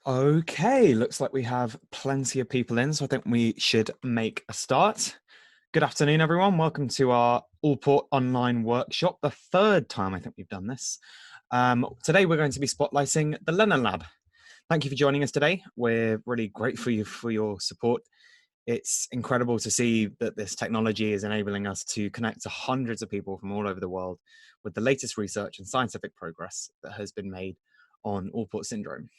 Okay, looks like we have plenty of people in, so I think we should make a start. Good afternoon, everyone. Welcome to our Alport online workshop, the third time I think we've done this. Today we're going to be spotlighting the Lennon Lab. Thank you for joining us today. We're really grateful for your support. It's incredible to see that this technology is enabling us to connect to hundreds of people from all over the world with the latest research and scientific progress that has been made on Alport Syndrome.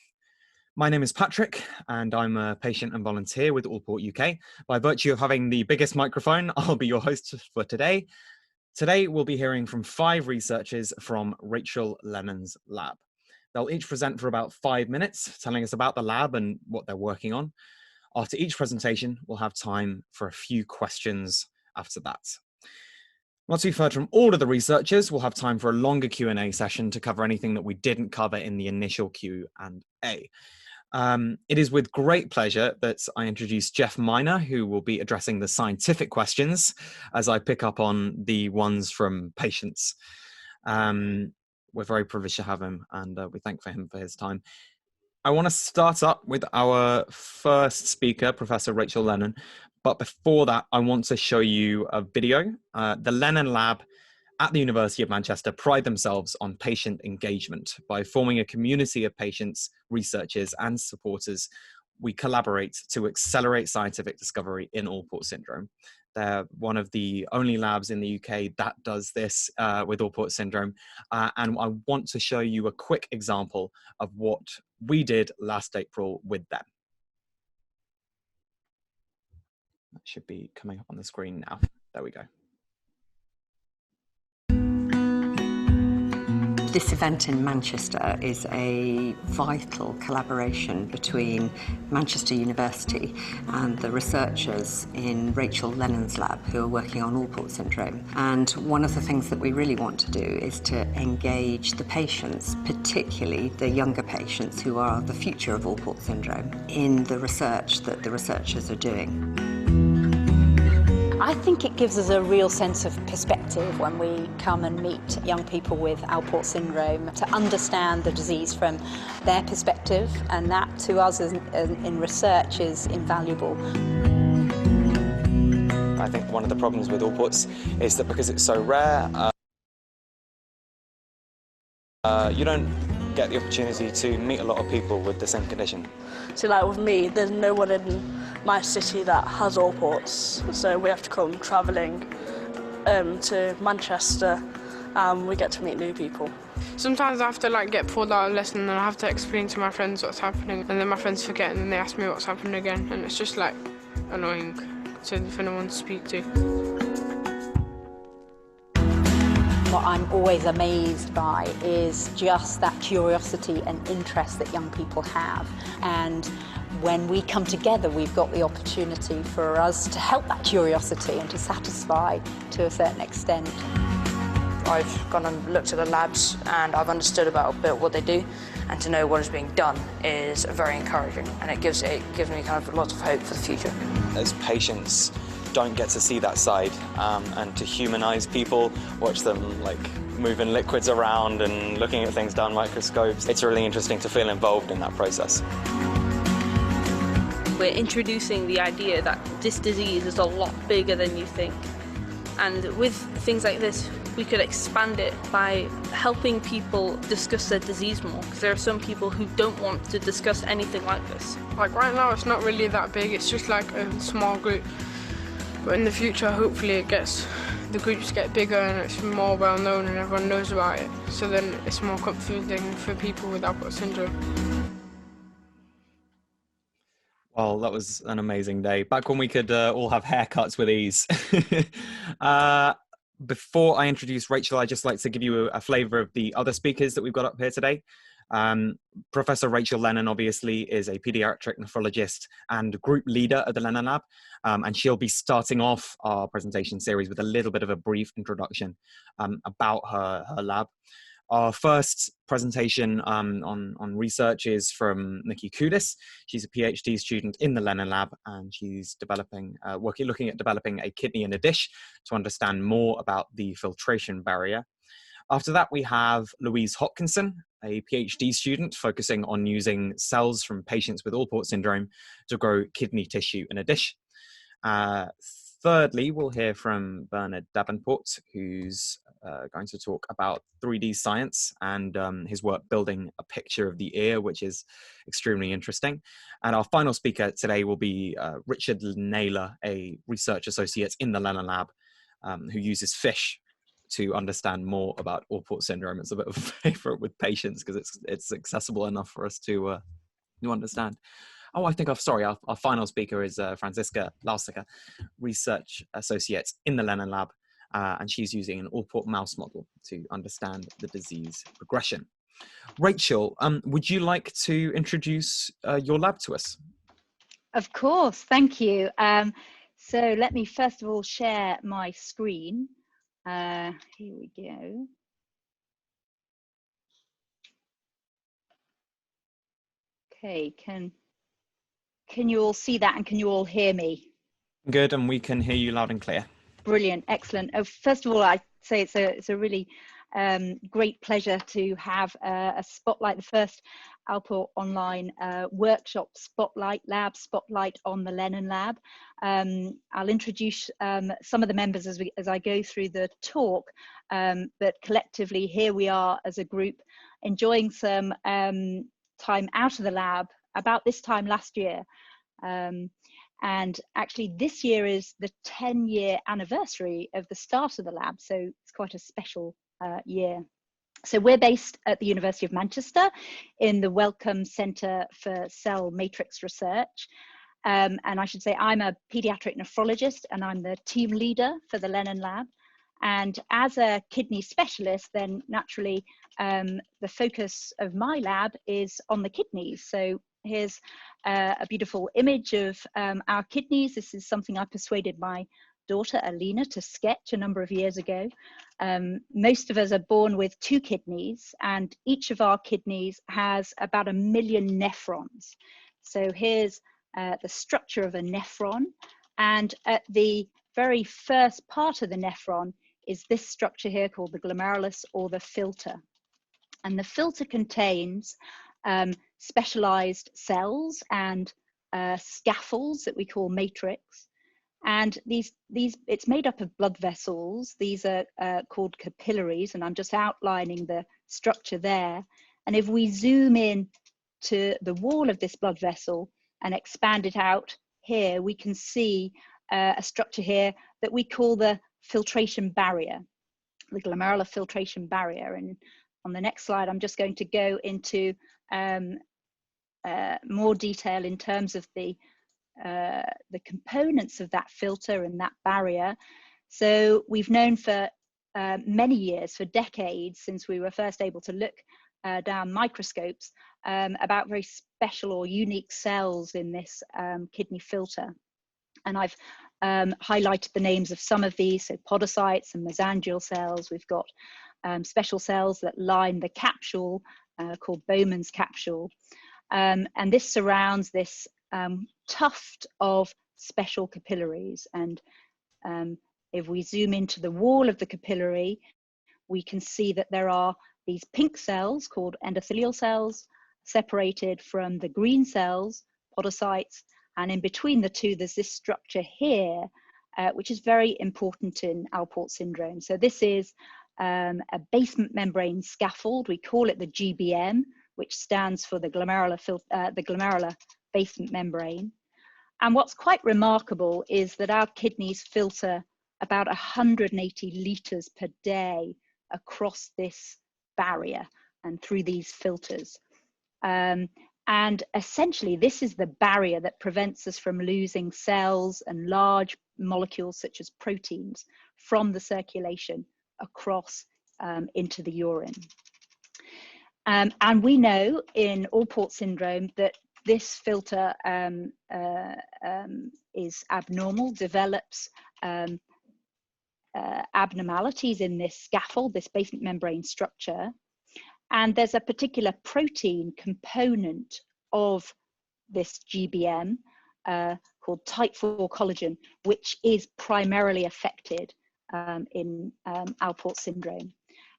My name is Patrick, and I'm a patient and volunteer with Alport UK. By virtue of having the biggest microphone, I'll be your host for today. Today, we'll be hearing from 5 researchers from Rachel Lennon's lab. They'll each present for about 5 minutes, telling us about the lab and what they're working on. After each presentation, we'll have time for a few questions after that. Once we've heard from all of the researchers, we'll have time for a longer Q&A session to cover anything that we didn't cover in the initial Q&A. It is with great pleasure that I introduce Jeff Miner, who will be addressing the scientific questions as I pick up on the ones from patients. We're very privileged to have him, and we thank him for his time. I want to start up with our first speaker, Professor Rachel Lennon. But before that, I want to show you a video. The Lennon Lab at the University of Manchester pride themselves on patient engagement. By forming a community of patients, researchers, and supporters, we collaborate to accelerate scientific discovery in Alport Syndrome. They're one of the only labs in the UK that does this with Alport Syndrome. And I want to show you a quick example of what we did last April with them. That should be coming up on the screen now. There we go. This event in Manchester is a vital collaboration between Manchester University and the researchers in Rachel Lennon's lab who are working on Alport Syndrome. And one of the things that we really want to do is to engage the patients, particularly the younger patients who are the future of Alport Syndrome, in the research that the researchers are doing. I think it gives us a real sense of perspective when we come and meet young people with Alport Syndrome to understand the disease from their perspective, and that to us in research is invaluable. I think one of the problems with Alports is that because it's so rare, you don't get the opportunity to meet a lot of people with the same condition. So like with me, there's no one in my city that has Alports, so we have to come travelling to Manchester, and we get to meet new people. Sometimes I have to get pulled out of a lesson and I have to explain to my friends what's happening, and then my friends forget and then they ask me what's happened again, and it's just annoying for no one to speak to. What I'm always amazed by is just that curiosity and interest that young people have. And when we come together, we've got the opportunity for us to help that curiosity and to satisfy to a certain extent. I've gone and looked at the labs and I've understood about a bit what they do, and to know what is being done is very encouraging, and it gives me kind of lots of hope for the future. As patients don't get to see that side, and to humanize people, watch them moving liquids around and looking at things down microscopes, it's really interesting to feel involved in that process. We're introducing the idea that this disease is a lot bigger than you think, and with things like this we could expand it by helping people discuss their disease more, because there are some people who don't want to discuss anything like this. Right now it's not really that big, it's just a small group. But in the future, hopefully the groups get bigger and it's more well known and everyone knows about it. So then it's more comforting for people with Alport Syndrome. Well, that was an amazing day. Back when we could all have haircuts with ease. Before I introduce Rachel, I'd just like to give you a flavour of the other speakers that we've got up here today. Professor Rachel Lennon obviously is a pediatric nephrologist and group leader at the Lennon Lab, and she'll be starting off our presentation series with a little bit of a brief introduction about her lab. Our first presentation on research is from Nikki Koudis. She's a PhD student in the Lennon Lab, and she's looking at developing a kidney in a dish to understand more about the filtration barrier. After that, we have Louise Hopkinson, a PhD student focusing on using cells from patients with Alport syndrome to grow kidney tissue in a dish. Thirdly, we'll hear from Bernard Davenport, who's going to talk about 3D science and his work building a picture of the ear, which is extremely interesting. And our final speaker today will be Richard Naylor, a research associate in the Lennon lab, who uses fish to understand more about Alport syndrome. It's a bit of a favorite with patients because it's accessible enough for us to understand. Oh, I think our final speaker is Franziska Lausecker, research associate in the Lennon lab, and she's using an Alport mouse model to understand the disease progression. Rachel, would you like to introduce your lab to us? Of course, thank you. So let me first of all share my screen. Here we go. Okay, can you all see that, and can you all hear me? Good, and we can hear you loud and clear. Brilliant, excellent. First of all, I'd say it's a really great pleasure to have a spotlight, the first Alport online workshop lab spotlight on the Lennon lab. I'll introduce some of the members as I go through the talk, but collectively here we are as a group enjoying some time out of the lab about this time last year. And actually this year is the 10-year anniversary of the start of the lab, so it's quite a special year. So we're based at the University of Manchester in the Wellcome Centre for Cell Matrix Research. And I should say I'm a paediatric nephrologist and I'm the team leader for the Lennon lab. And as a kidney specialist, then naturally the focus of my lab is on the kidneys. So here's a beautiful image of our kidneys. This is something I persuaded my daughter Alina to sketch a number of years ago. Most of us are born with 2 kidneys, and each of our kidneys has about 1 million nephrons. So here's the structure of a nephron, and at the very first part of the nephron is this structure here called the glomerulus, or the filter. And the filter contains specialized cells and scaffolds that we call matrix. And it's made up of blood vessels. These are called capillaries, and I'm just outlining the structure there. And if we zoom in to the wall of this blood vessel and expand it out here, we can see a structure here that we call the filtration barrier, the glomerular filtration barrier. And on the next slide, I'm just going to go into more detail in terms of the components of that filter and that barrier. So we've known for many years, for decades, since we were first able to look down microscopes about very special or unique cells in this kidney filter. And I've highlighted the names of some of these, so podocytes and mesangial cells. We've got special cells that line the capsule called Bowman's capsule. And this surrounds this tuft of special capillaries. And if we zoom into the wall of the capillary, we can see that there are these pink cells called endothelial cells separated from the green cells, podocytes, and in between the two there's this structure here which is very important in Alport syndrome. So this is a basement membrane scaffold. We call it the GBM, which stands for the glomerular basement membrane. And what's quite remarkable is that our kidneys filter about 180 litres per day across this barrier and through these filters. And essentially, this is the barrier that prevents us from losing cells and large molecules such as proteins from the circulation across into the urine. And we know in Alport syndrome that this filter is abnormal, develops abnormalities in this scaffold, this basement membrane structure. And there's a particular protein component of this GBM called type 4 collagen, which is primarily affected in Alport syndrome.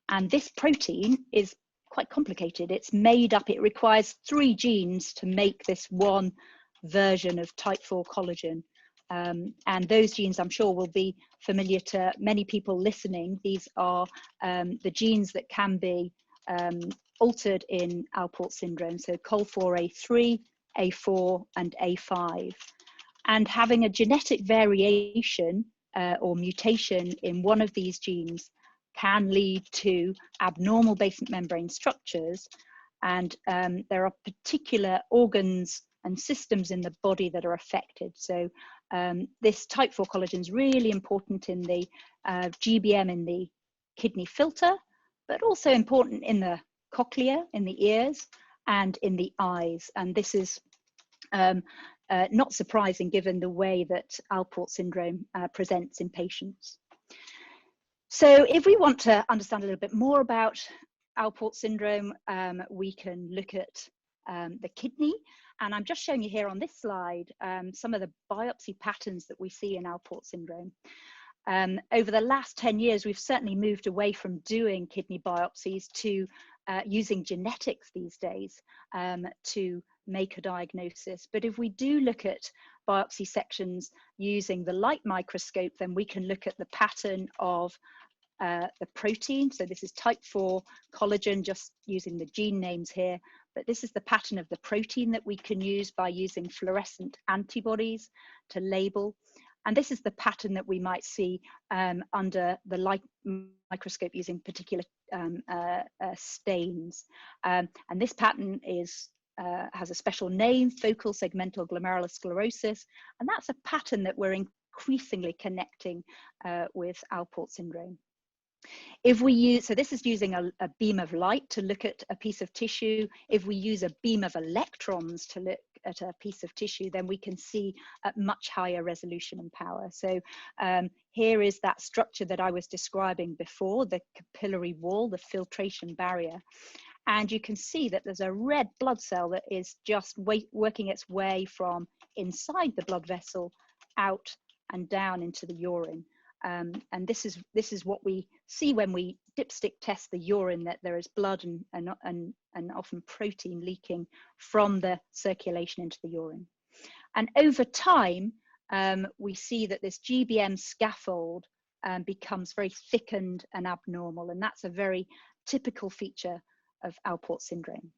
And this protein is quite complicated. It's made up, it requires 3 genes to make this one version of type 4 collagen. And those genes, I'm sure, will be familiar to many people listening. These are the genes that can be altered in Alport syndrome. So COL4A3, A4, and A5. And having a genetic variation or mutation in one of these genes can lead to abnormal basement membrane structures. And there are particular organs and systems in the body that are affected. So this type 4 collagen is really important in the GBM in the kidney filter, but also important in the cochlea, in the ears, and in the eyes. And this is not surprising given the way that Alport syndrome presents in patients. So if we want to understand a little bit more about Alport syndrome, we can look at the kidney. And I'm just showing you here on this slide some of the biopsy patterns that we see in Alport syndrome. Over the last 10 years, we've certainly moved away from doing kidney biopsies to using genetics these days to make a diagnosis. But if we do look at biopsy sections using the light microscope, then we can look at the pattern of the protein. So this is type 4 collagen, just using the gene names here. But this is the pattern of the protein that we can use by using fluorescent antibodies to label. And this is the pattern that we might see under the light microscope using particular stains. And this pattern is has a special name, focal segmental glomerulosclerosis. And that's a pattern that we're increasingly connecting with Alport syndrome. If we use, so this is using a beam of light to look at a piece of tissue. If we use a beam of electrons to look at a piece of tissue, then we can see at much higher resolution and power. So here is that structure that I was describing before, the capillary wall, the filtration barrier. And you can see that there's a red blood cell that is just working its way from inside the blood vessel out and down into the urine. And this is what we see when we dipstick test the urine, that there is blood and often protein leaking from the circulation into the urine. And over time, we see that this GBM scaffold becomes very thickened and abnormal, and that's a very typical feature of Alport syndrome.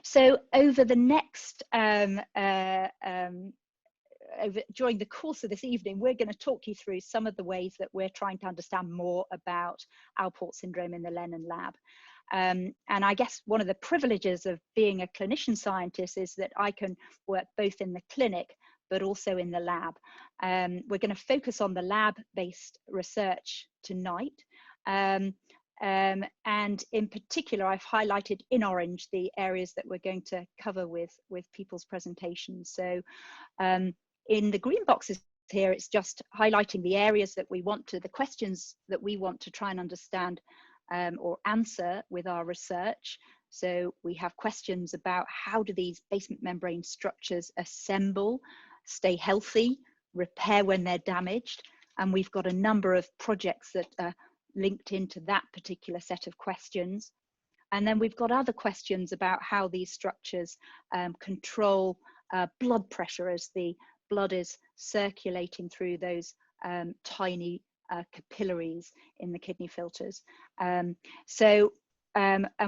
So over the next during the course of this evening, we're going to talk you through some of the ways that we're trying to understand more about Alport syndrome in the Lennon lab. And I guess one of the privileges of being a clinician scientist is that I can work both in the clinic but also in the lab. We're going to focus on the lab-based research tonight. And in particular, I've highlighted in orange the areas that we're going to cover with people's presentations. So in the green boxes here, it's just highlighting the areas that we want to, the questions that we want to try and understand or answer with our research. So we have questions about how do these basement membrane structures assemble, stay healthy, repair when they're damaged. And we've got a number of projects that are linked into that particular set of questions. And then we've got other questions about how these structures control blood pressure as the blood is circulating through those tiny capillaries in the kidney filters. And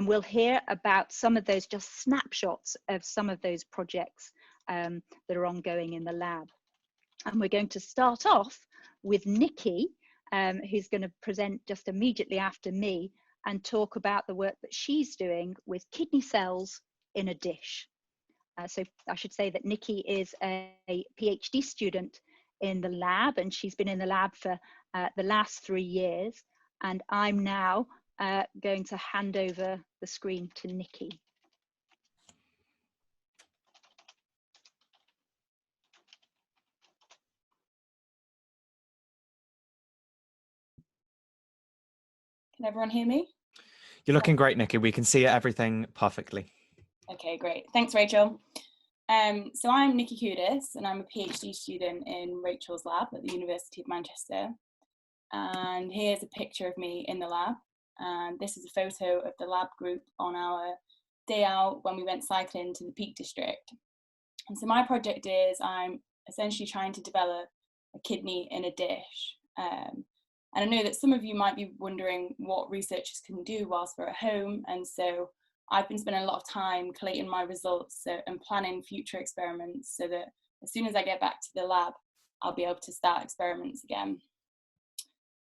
we'll hear about some of those, just snapshots of some of those projects that are ongoing in the lab. And we're going to start off with Nikki, who's going to present just immediately after me and talk about the work that she's doing with kidney cells in a dish. So I should say that Nikki is a PhD student in the lab, and she's been in the lab for the last 3 years. And I'm now going to hand over the screen to Nikki. Can everyone hear me? You're looking great, Nikki. We can see everything perfectly. Okay, great. Thanks, Rachel. So I'm Nikki Koudis, and I'm a PhD student in Rachel's lab at the University of Manchester. And here's a picture of me in the lab. and this is a photo of the lab group on our day out when we went cycling to the Peak District. And so my project is I'm essentially trying to develop a kidney in a dish. And I know that some of you might be wondering what researchers can do whilst we're at home, and so I've been spending a lot of time collating my results and planning future experiments so that as soon as I get back to the lab, I'll be able to start experiments again.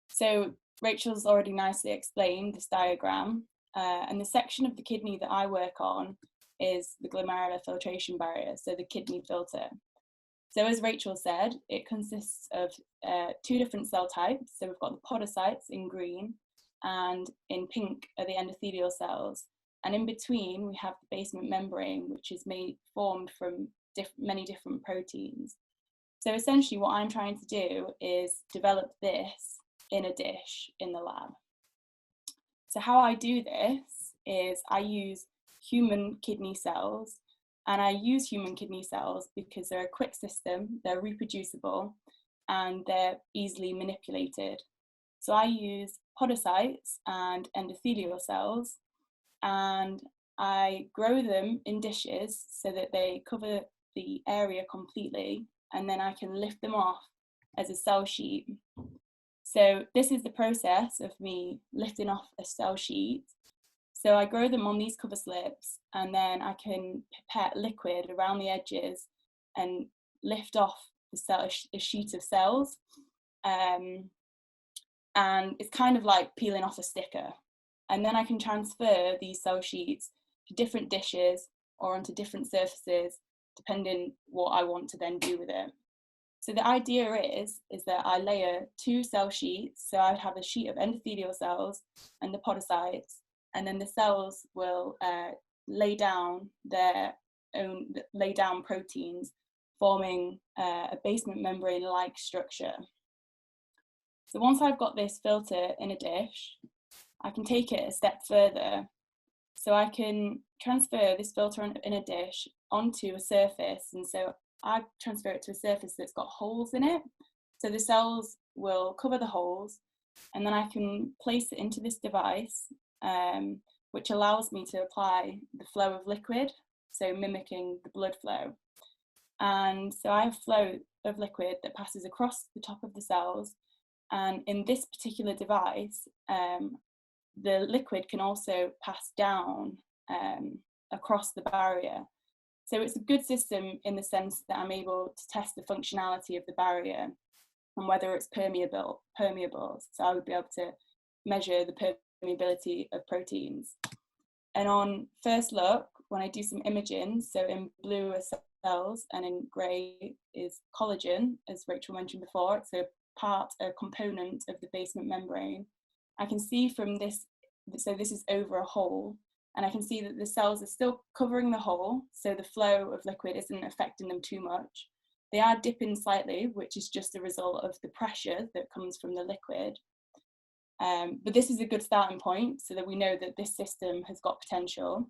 So Rachel's already nicely explained this diagram, and the section of the kidney that I work on is the glomerular filtration barrier, so the kidney filter. So as Rachel said, it consists of 2 different cell types. So we've got the podocytes in green, and in pink are the endothelial cells. And in between, we have the basement membrane, which is formed from many different proteins. So essentially what I'm trying to do is develop this in a dish in the lab. So how I do this is I use human kidney cells, and I use human kidney cells because they're a quick system, they're reproducible, and they're easily manipulated. So I use podocytes and endothelial cells, and I grow them in dishes so that they cover the area completely, and then I can lift them off as a cell sheet. So this is the process of me lifting off a cell sheet. So I grow them on these cover slips, and then I can pipette liquid around the edges and lift off a sheet of cells. And it's kind of like peeling off a sticker. And then I can transfer these cell sheets to different dishes or onto different surfaces, depending what I want to then do with it. So the idea is that I layer 2 cell sheets. So I would have a sheet of endothelial cells and the podocytes, and then the cells will lay down proteins, forming a basement membrane-like structure. So once I've got this filter in a dish, I can take it a step further. So I can transfer this filter in a dish onto a surface, and so I transfer it to a surface that's got holes in it. So the cells will cover the holes, and then I can place it into this device, which allows me to apply the flow of liquid, so mimicking the blood flow. And so I have flow of liquid that passes across the top of the cells, and in this particular device, the liquid can also pass down across the barrier. So it's a good system in the sense that I'm able to test the functionality of the barrier and whether it's permeable. So I would be able to measure the permeability of proteins. And on first look, when I do some imaging, so in blue are cells and in grey is collagen, as Rachel mentioned before, it's a component of the basement membrane. I can see from this, so this is over a hole, and I can see that the cells are still covering the hole, so the flow of liquid isn't affecting them too much. They are dipping slightly, which is just a result of the pressure that comes from the liquid. But this is a good starting point so that we know that this system has got potential.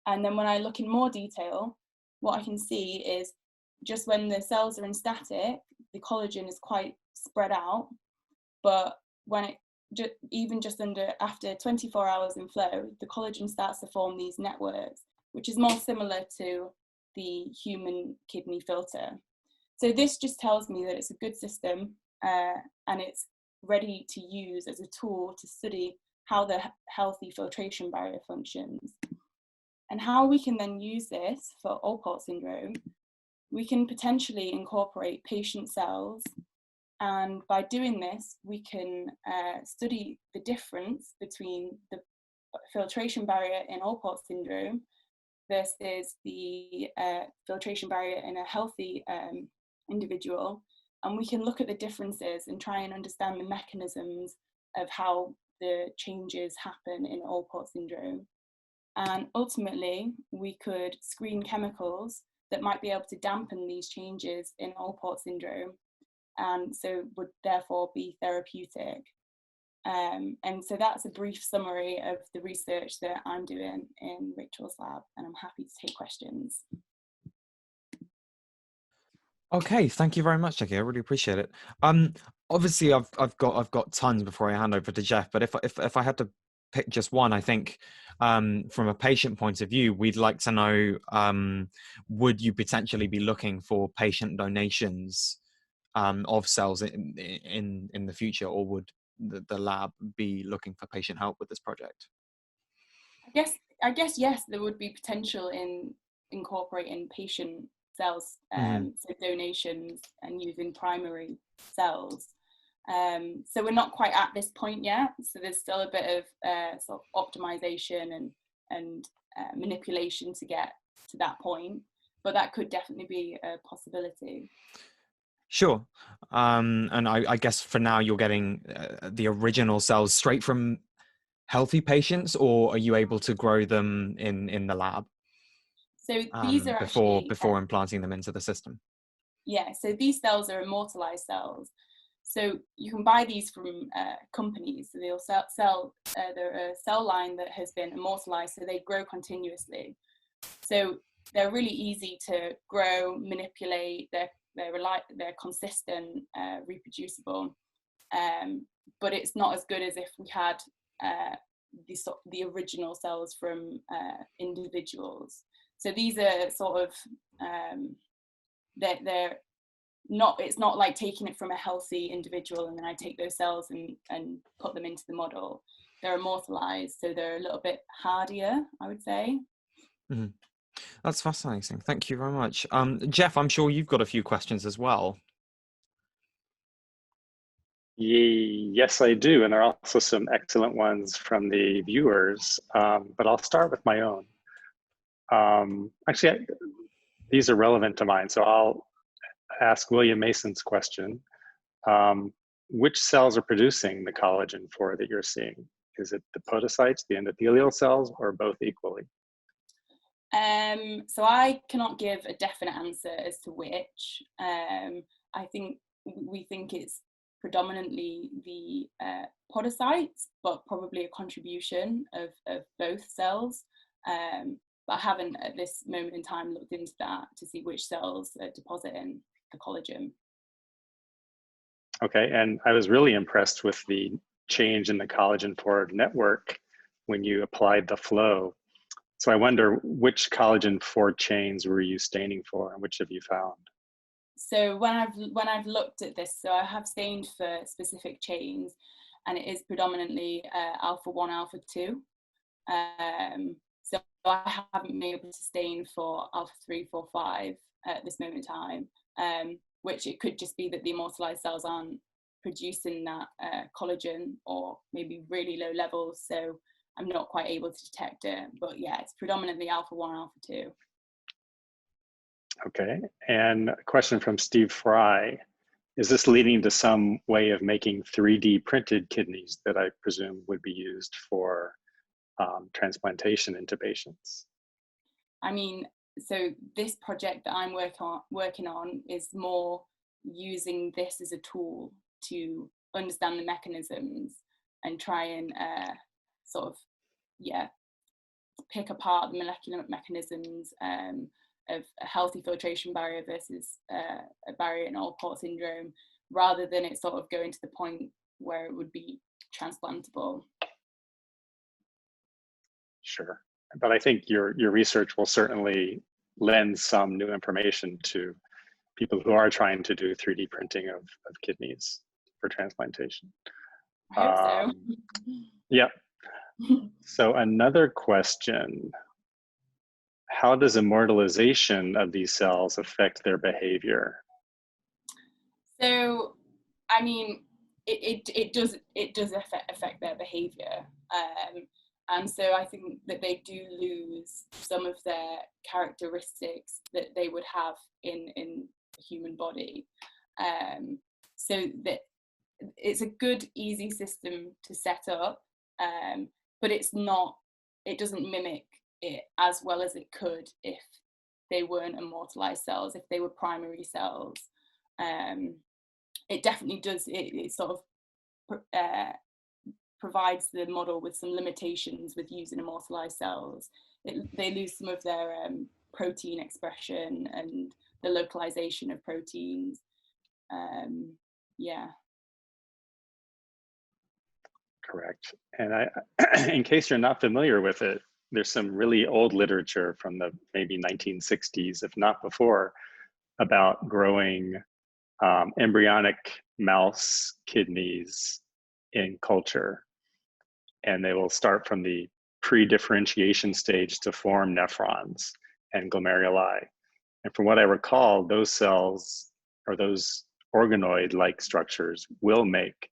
And then when I look in more detail, what I can see is just when the cells are in static, the collagen is quite spread out, but when it even just after 24 hours in flow, the collagen starts to form these networks, which is more similar to the human kidney filter. So this just tells me that it's a good system, and it's ready to use as a tool to study how the healthy filtration barrier functions. And how we can then use this for Alport syndrome, we can potentially incorporate patient cells. And by doing this, we can study the difference between the filtration barrier in Alport syndrome versus the filtration barrier in a healthy individual. And we can look at the differences and try and understand the mechanisms of how the changes happen in Alport syndrome. And ultimately, we could screen chemicals that might be able to dampen these changes in Alport syndrome, and so would therefore be therapeutic. And so that's a brief summary of the research that I'm doing in Rachel's lab, and I'm happy to take questions. Okay, thank you very much, Jackie. I really appreciate it. Obviously, I've got tons before I hand over to Jeff, but if I had to pick just one. I think from a patient point of view, we'd like to know, would you potentially be looking for patient donations of cells in the future, or would the lab be looking for patient help with this project? I guess yes, there would be potential in incorporating patient cells, so donations and using primary cells. So we're not quite at this point yet. So there's still a bit of sort of optimization and manipulation to get to that point, but that could definitely be a possibility. Sure. And I guess for now you're getting the original cells straight from healthy patients, or are you able to grow them in the lab? So these are before implanting them into the system. Yeah, so these cells are immortalized cells. So you can buy these from companies. So they'll sell they're a cell line that has been immortalized, so they grow continuously. So they're really easy to grow, manipulate. They're consistent, reproducible. But it's not as good as if we had the original cells from individuals. So these are sort of they're not. It's not like taking it from a healthy individual and then I take those cells and put them into the model. They're immortalized, so they're a little bit hardier, I would say. Mm-hmm. That's fascinating. Thank you very much. Jeff, I'm sure you've got a few questions as well. Yes, I do. And there are also some excellent ones from the viewers, but I'll start with my own. Actually, these are relevant to mine, so I'll ask William Mason's question. Which cells are producing the collagen for that you're seeing? Is it the podocytes, the endothelial cells, or both equally? So I cannot give a definite answer as to which. I think we think it's predominantly the podocytes, but probably a contribution of both cells. But I haven't at this moment in time looked into that to see which cells are depositing the collagen. Okay, and I was really impressed with the change in the collagen forward network when you applied the flow. So I wonder which collagen 4 chains were you staining for, and which have you found? So when I've looked at this, so I have stained for specific chains, and it is predominantly alpha 1, alpha 2. So I haven't been able to stain for alpha 3, 4, 5 at this moment in time, which it could just be that the immortalized cells aren't producing that collagen, or maybe really low levels. So I'm not quite able to detect it, but yeah, it's predominantly alpha 1, alpha 2. Okay, and a question from Steve Fry. Is this leading to some way of making 3D printed kidneys that I presume would be used for transplantation into patients? I mean, so this project that I'm working on is more using this as a tool to understand the mechanisms and try and sort of, yeah, pick apart the molecular mechanisms of a healthy filtration barrier versus a barrier in Alport syndrome, rather than it sort of going to the point where it would be transplantable. Sure, but I think your research will certainly lend some new information to people who are trying to do 3D printing of kidneys for transplantation. I hope so. Yeah. So another question, how does immortalization of these cells affect their behavior? So, I mean, it does affect their behavior. And so I think that they do lose some of their characteristics that they would have in a human body. So that it's a good, easy system to set up, but it doesn't mimic it as well as it could if they weren't immortalized cells, if they were primary cells. It definitely does, it sort of provides the model with some limitations with using immortalized cells. They lose some of their protein expression and the localization of proteins. Yeah. Correct. And in case you're not familiar with it, there's some really old literature from the maybe 1960s, if not before, about growing embryonic mouse kidneys in culture. And they will start from the pre-differentiation stage to form nephrons and glomeruli. And from what I recall, those cells, or those organoid-like structures, will make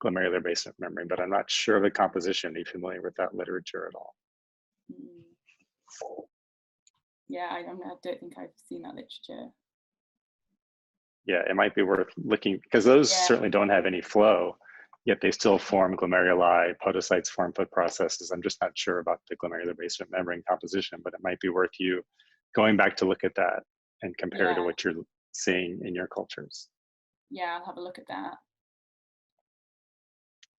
glomerular basement membrane, but I'm not sure of the composition. Are you familiar with that literature at all? Yeah, I don't think I've seen that literature. Yeah, it might be worth looking, because those certainly don't have any flow, yet they still form glomeruli, podocytes form foot processes. I'm just not sure about the glomerular basement membrane composition, but it might be worth you going back to look at that and compare to what you're seeing in your cultures. Yeah, I'll have a look at that.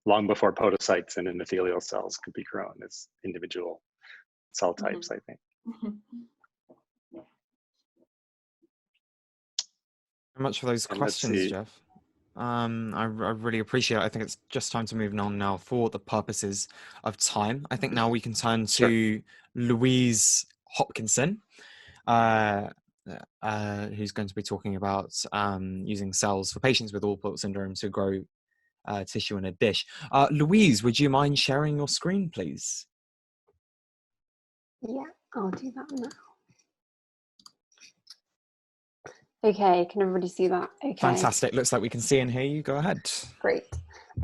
Long before podocytes and endothelial cells could be grown as individual cell types, I think. Very much for those questions, Jeff. I really appreciate it. I think it's just time to move on now for the purposes of time. I think now we can turn to Louise Hopkinson, who's going to be talking about using cells for patients with Alport syndrome to grow tissue in a dish. Louise, would you mind sharing your screen, please? Yeah, I'll do that now. Okay, can everybody see that? Okay. Fantastic. Looks like we can see and hear you. Go ahead. Great.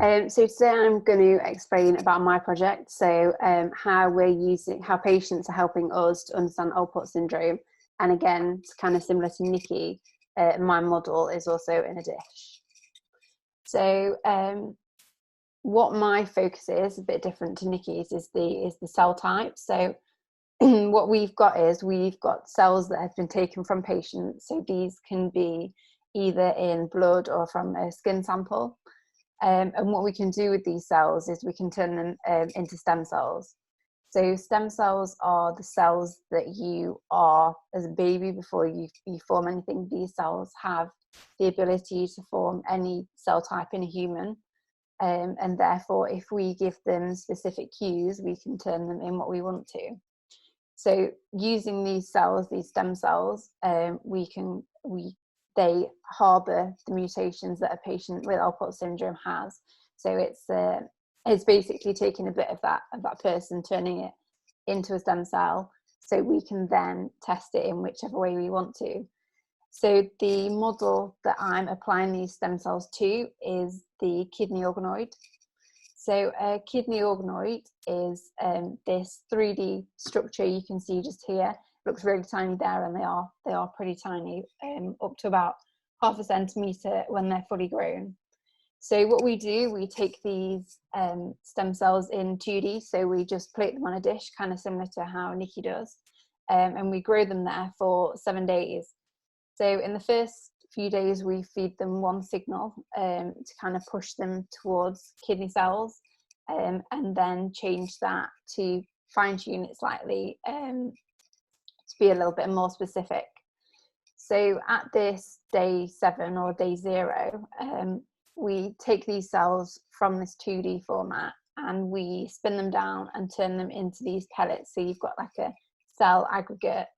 So today I'm going to explain about my project. So how patients are helping us to understand Alport syndrome. And again, it's kind of similar to Nikki, my model is also in a dish. So what my focus is, a bit different to Nikki's, is the cell type. So what we've got cells that have been taken from patients. So these can be either in blood or from a skin sample. And what we can do with these cells is we can turn them into stem cells. So stem cells are the cells that you are as a baby before you form anything. These cells have the ability to form any cell type in a human. And therefore, if we give them specific cues, we can turn them in what we want to. So using these cells, these stem cells, they harbour the mutations that a patient with Alport syndrome has. So it's basically taking a bit of that person, turning it into a stem cell, so we can then test it in whichever way we want to. So the model that I'm applying these stem cells to is the kidney organoid. So a kidney organoid is this 3D structure you can see just here. It looks really tiny there, and they are pretty tiny, up to about 0.5 centimetre when they're fully grown. So what we do, we take these stem cells in 2D, so we just plate them on a dish, kind of similar to how Nikki does, and we grow them there for 7 days. So in the first few days, we feed them one signal to kind of push them towards kidney cells, and then change that to fine-tune it slightly to be a little bit more specific. So at this day 7 or day 0, we take these cells from this 2D format and we spin them down and turn them into these pellets. So you've got like a cell aggregate.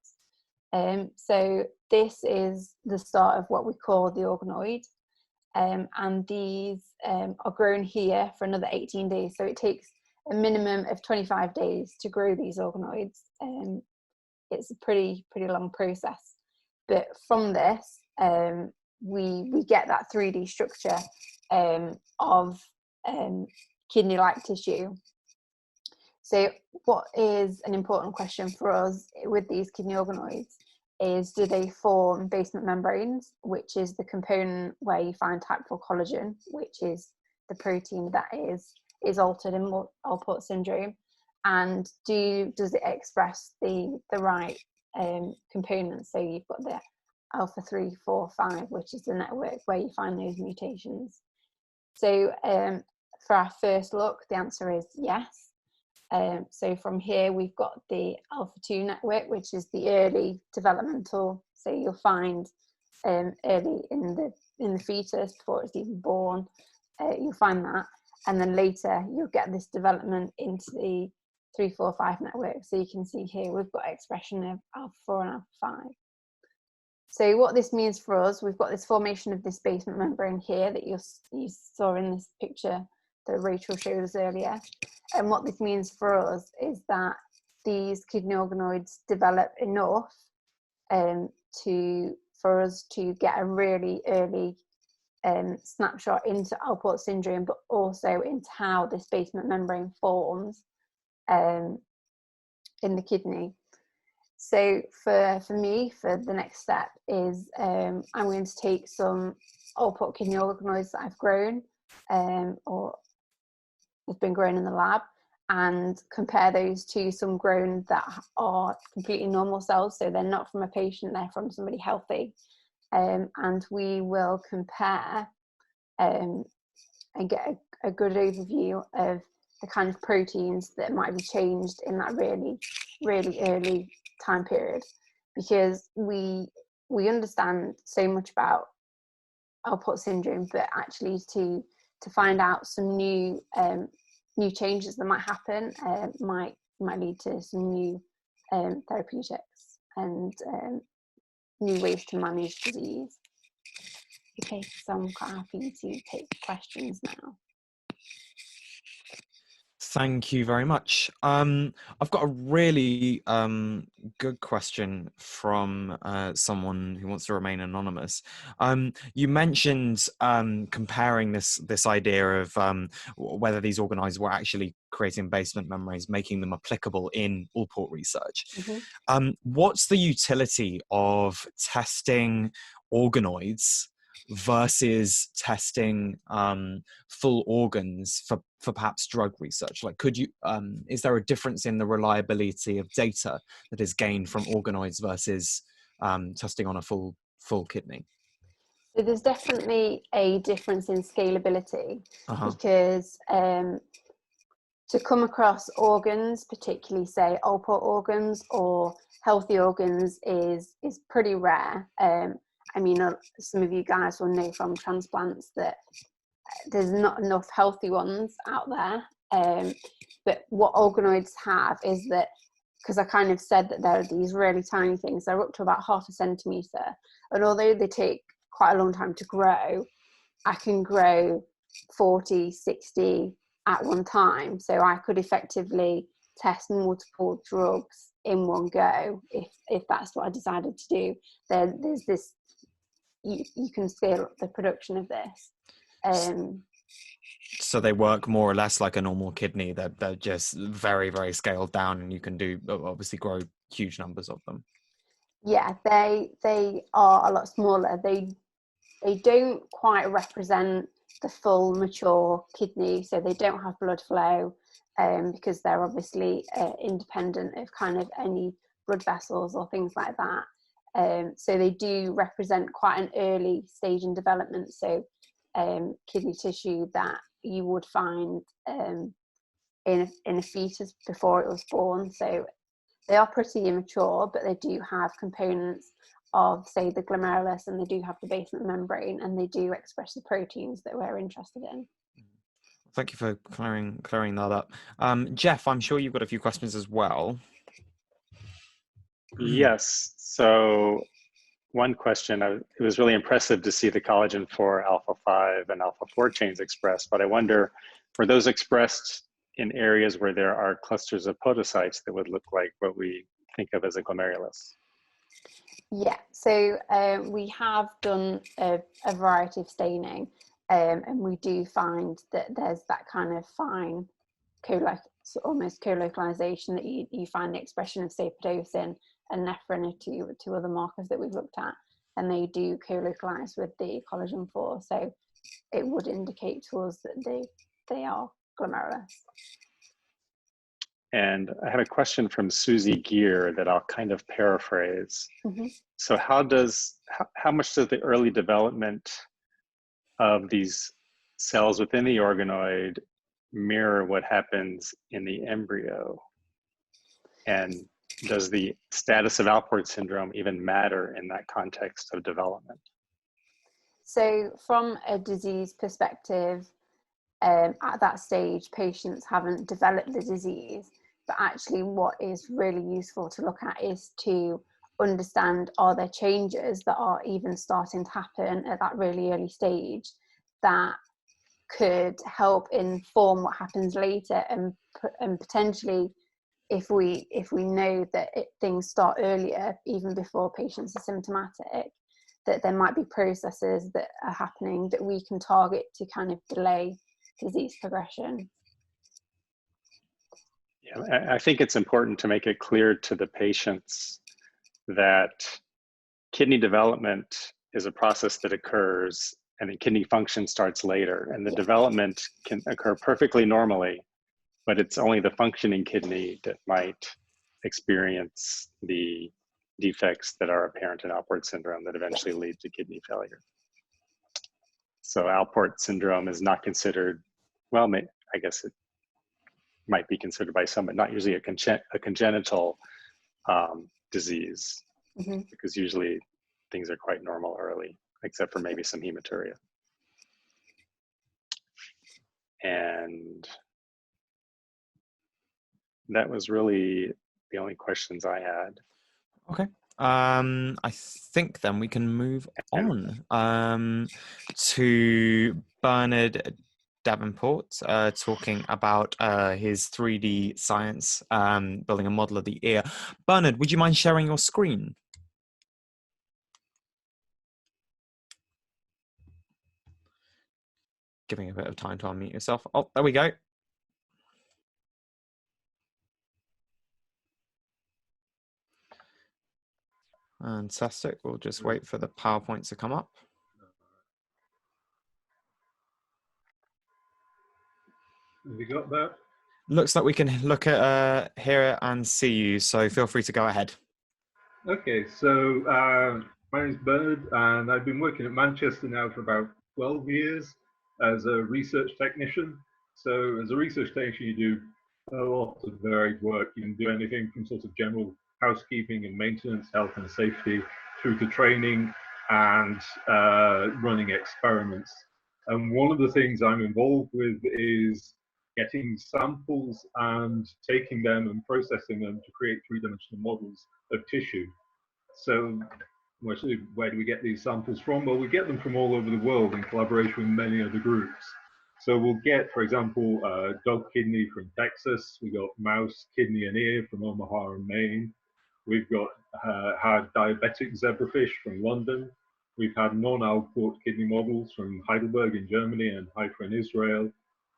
So this is the start of what we call the organoid. And these are grown here for another 18 days. So it takes a minimum of 25 days to grow these organoids. It's a pretty long process. But from this, we get that 3D structure of kidney-like tissue. So what is an important question for us with these kidney organoids is, do they form basement membranes, which is the component where you find type 4 collagen, which is the protein that is altered in Alport syndrome, and does it express the right components? So you've got the alpha 3, 4, 5, which is the network where you find those mutations. So for our first look, the answer is yes. So from here, we've got the alpha 2 network, which is the early developmental. So you'll find early in the fetus before it's even born, you'll find that. and then later you'll get this development into the 3, 4, 5 network. So you can see here we've got expression of alpha 4 and alpha 5. So what this means for us, we've got this formation of this basement membrane here that you saw in this picture that Rachel showed us earlier. And what this means for us is that these kidney organoids develop enough for us to get a really early snapshot into Alport syndrome, but also into how this basement membrane forms in the kidney. So for me, for the next step is I'm going to take some Alport kidney organoids that I've grown or have been grown in the lab, and compare those to some grown that are completely normal cells. So they're not from a patient, they're from somebody healthy. And we will compare and get a good overview of the kind of proteins that might be changed in that really, really early time period, because we understand so much about Alport syndrome, but actually to find out some new changes that might happen might lead to some new therapeutics and new ways to manage disease. Okay, so I'm quite happy to take questions now. Thank you very much. I've got a really good question from someone who wants to remain anonymous. You mentioned comparing this idea of whether these organoids were actually creating basement membranes, making them applicable in Alport research. Mm-hmm. What's the utility of testing organoids versus testing full organs for perhaps drug research? Like, could you is there a difference in the reliability of data that is gained from organoids versus testing on a full kidney? So there's definitely a difference in scalability, because to come across organs, particularly say Alport organs or healthy organs, is pretty rare. I mean, some of you guys will know from transplants that there's not enough healthy ones out there. But what organoids have is that, because I kind of said that there are these really tiny things, they're up to about 0.5 centimetre. And although they take quite a long time to grow, I can grow 40, 60 at one time. So I could effectively test multiple drugs in one go if that's what I decided to do. There's this, you can scale up the production of this. So they work more or less like a normal kidney. They're just very, very scaled down, and you can obviously grow huge numbers of them. Yeah, they are a lot smaller. They don't quite represent the full mature kidney, so they don't have blood flow because they're obviously independent of kind of any blood vessels or things like that. So they do represent quite an early stage in development. So kidney tissue that you would find in a fetus before it was born. So they are pretty immature, but they do have components of, say, the glomerulus, and they do have the basement membrane, and they do express the proteins that we're interested in. Thank you for clearing that up. Jeff, I'm sure you've got a few questions as well. Yes. So one question, it was really impressive to see the collagen 4, alpha 5, and alpha 4 chains expressed, but I wonder, were those expressed in areas where there are clusters of podocytes that would look like what we think of as a glomerulus? Yeah, so we have done a variety of staining, and we do find that there's that kind of fine almost co-localization that you find the expression of, say, podocin and nephrin are two other markers that we've looked at, and they do co-localize with the collagen 4, so it would indicate to us that they are glomerulus. And I had a question from Susie Gear that I'll kind of paraphrase. Mm-hmm. So how much does the early development of these cells within the organoid mirror what happens in the embryo? And does the status of Alport syndrome even matter in that context of development? So from a disease perspective, at that stage patients haven't developed the disease, but actually what is really useful to look at is to understand, are there changes that are even starting to happen at that really early stage that could help inform what happens later, and potentially if we know that things start earlier, even before patients are symptomatic, that there might be processes that are happening that we can target to kind of delay disease progression. Yeah, I think it's important to make it clear to the patients that kidney development is a process that occurs, and then kidney function starts later, and the development can occur perfectly normally, but it's only the functioning kidney that might experience the defects that are apparent in Alport syndrome that eventually lead to kidney failure. So Alport syndrome is not considered, well, I guess it might be considered by some, but not usually a congenital disease, because usually things are quite normal early, except for maybe some hematuria. And that was really the only questions I had. Okay. I think then we can move on to Bernard Davenport talking about his 3D science, building a model of the ear. Bernard, would you mind sharing your screen? Giving a bit of time to unmute yourself. Oh, there we go. Fantastic. We'll just wait for the PowerPoint to come up. Have you got that? Looks like we can look at, hear and see you, so feel free to go ahead. Okay, so my name's Bernard, and I've been working at Manchester now for about 12 years as a research technician. So as a research technician, you do a lot of varied work. You can do anything from sort of general housekeeping and maintenance, health and safety, through to training and running experiments. And one of the things I'm involved with is getting samples and taking them and processing them to create three-dimensional models of tissue. So where do we get these samples from? Well, we get them from all over the world in collaboration with many other groups. So we'll get, for example, dog kidney from Texas. We got mouse kidney and ear from Omaha and Maine. We've got had diabetic zebrafish from London. We've had non-Alport kidney models from Heidelberg in Germany and Haifa in Israel.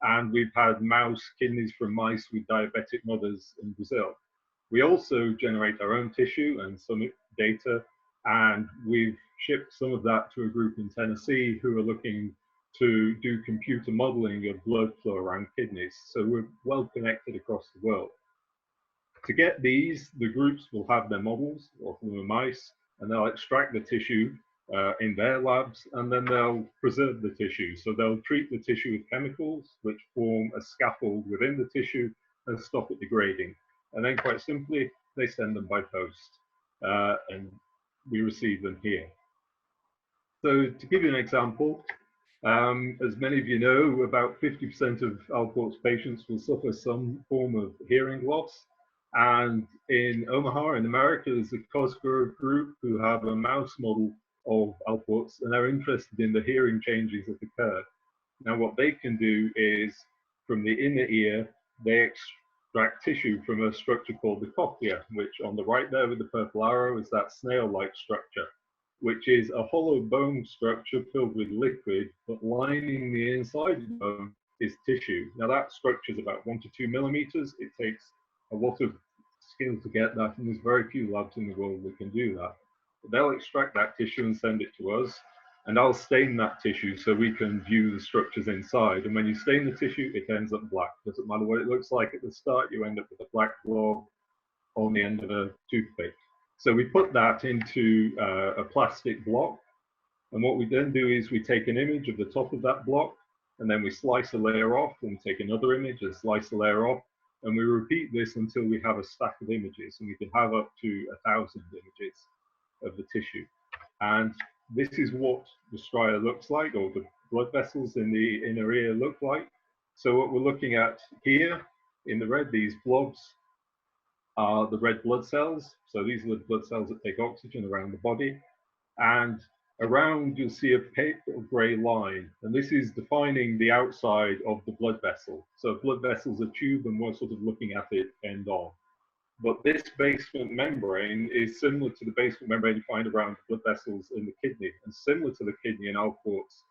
And we've had mouse kidneys from mice with diabetic mothers in Brazil. We also generate our own tissue and some data, and we've shipped some of that to a group in Tennessee who are looking to do computer modeling of blood flow around kidneys. So we're well connected across the world. To get these, the groups will have their models, often the mice, and they'll extract the tissue in their labs, and then they'll preserve the tissue. So they'll treat the tissue with chemicals, which form a scaffold within the tissue and stop it degrading. And then quite simply, they send them by post, and we receive them here. So to give you an example, as many of you know, about 50% of Alport's patients will suffer some form of hearing loss. And in Omaha, in America, there's a Cosgrove group who have a mouse model of Alport's, and they're interested in the hearing changes that occur. Now, what they can do is, from the inner ear, they extract tissue from a structure called the cochlea, which on the right there with the purple arrow is that snail-like structure, which is a hollow bone structure filled with liquid, but lining the inside of the bone is tissue. Now, that structure is about 1 to 2 millimeters. It takes a lot of skill to get that, and there's very few labs in the world that can do that. But they'll extract that tissue and send it to us, and I'll stain that tissue so we can view the structures inside. And when you stain the tissue, it ends up black. Doesn't matter what it looks like at the start, you end up with a black blob on the end of a toothpick. So we put that into a plastic block, and what we then do is we take an image of the top of that block, and then we slice a layer off, and we take another image and slice a layer off, and we repeat this until we have a stack of images, and we can have up to 1,000 images of the tissue. And this is what the stria looks like, or the blood vessels in the inner ear look like. So what we're looking at here in the red, these blobs are the red blood cells. So these are the blood cells that take oxygen around the body. And around you'll see a pale grey line, and this is defining the outside of the blood vessel. So blood vessel's a tube, and we're sort of looking at it end on. But this basement membrane is similar to the basement membrane you find around blood vessels in the kidney. And similar to the kidney in Alport's,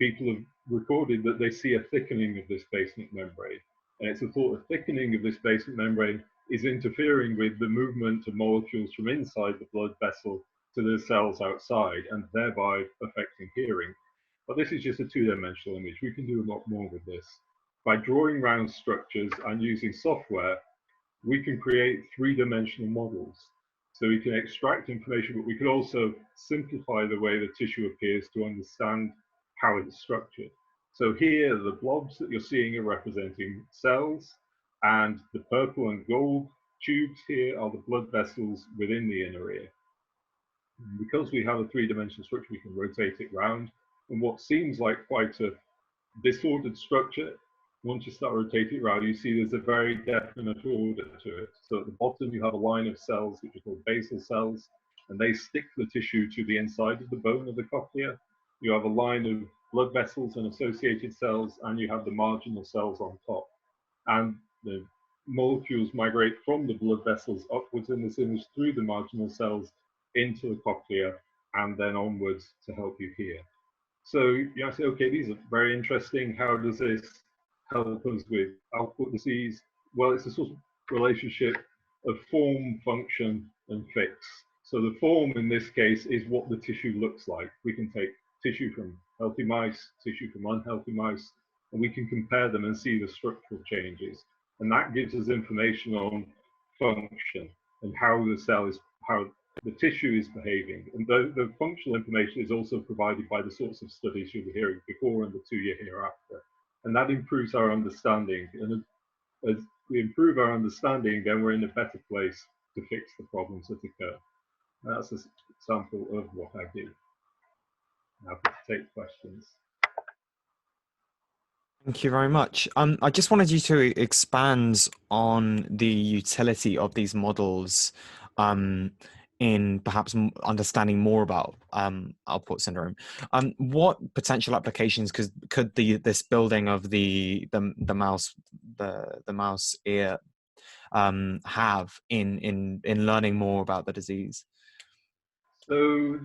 people have recorded that they see a thickening of this basement membrane. And it's a thought a thickening of this basement membrane is interfering with the movement of molecules from inside the blood vessel to the cells outside, and thereby affecting hearing. But this is just a two-dimensional image. We can do a lot more with this. By drawing round structures and using software, we can create three-dimensional models. So we can extract information, but we can also simplify the way the tissue appears to understand how it's structured. So here, the blobs that you're seeing are representing cells, and the purple and gold tubes here are the blood vessels within the inner ear. And because we have a three-dimensional structure, we can rotate it round, and what seems like quite a disordered structure, once you start rotating around, you see there's a very definite order to it. So at the bottom, you have a line of cells, which are called basal cells, and they stick the tissue to the inside of the bone of the cochlea. You have a line of blood vessels and associated cells, and you have the marginal cells on top. And the molecules migrate from the blood vessels upwards in this image through the marginal cells into the cochlea, and then onwards to help you hear. So you say, okay, these are very interesting. How does this help us with Alport disease? Well, it's a sort of relationship of form, function, and fix. So the form in this case is what the tissue looks like. We can take tissue from healthy mice, tissue from unhealthy mice, and we can compare them and see the structural changes. And that gives us information on function and how the cell is, how the tissue is behaving. And the functional information is also provided by the sorts of studies you'll be hearing before and the 2 year hereafter. And that improves our understanding. And as we improve our understanding, then we're in a better place to fix the problems that occur. And that's an example of what I do. I'm happy to take questions. Thank you very much. I just wanted you to expand on the utility of these models in perhaps understanding more about Alport syndrome. What potential applications could this building of the mouse ear have in learning more about the disease? So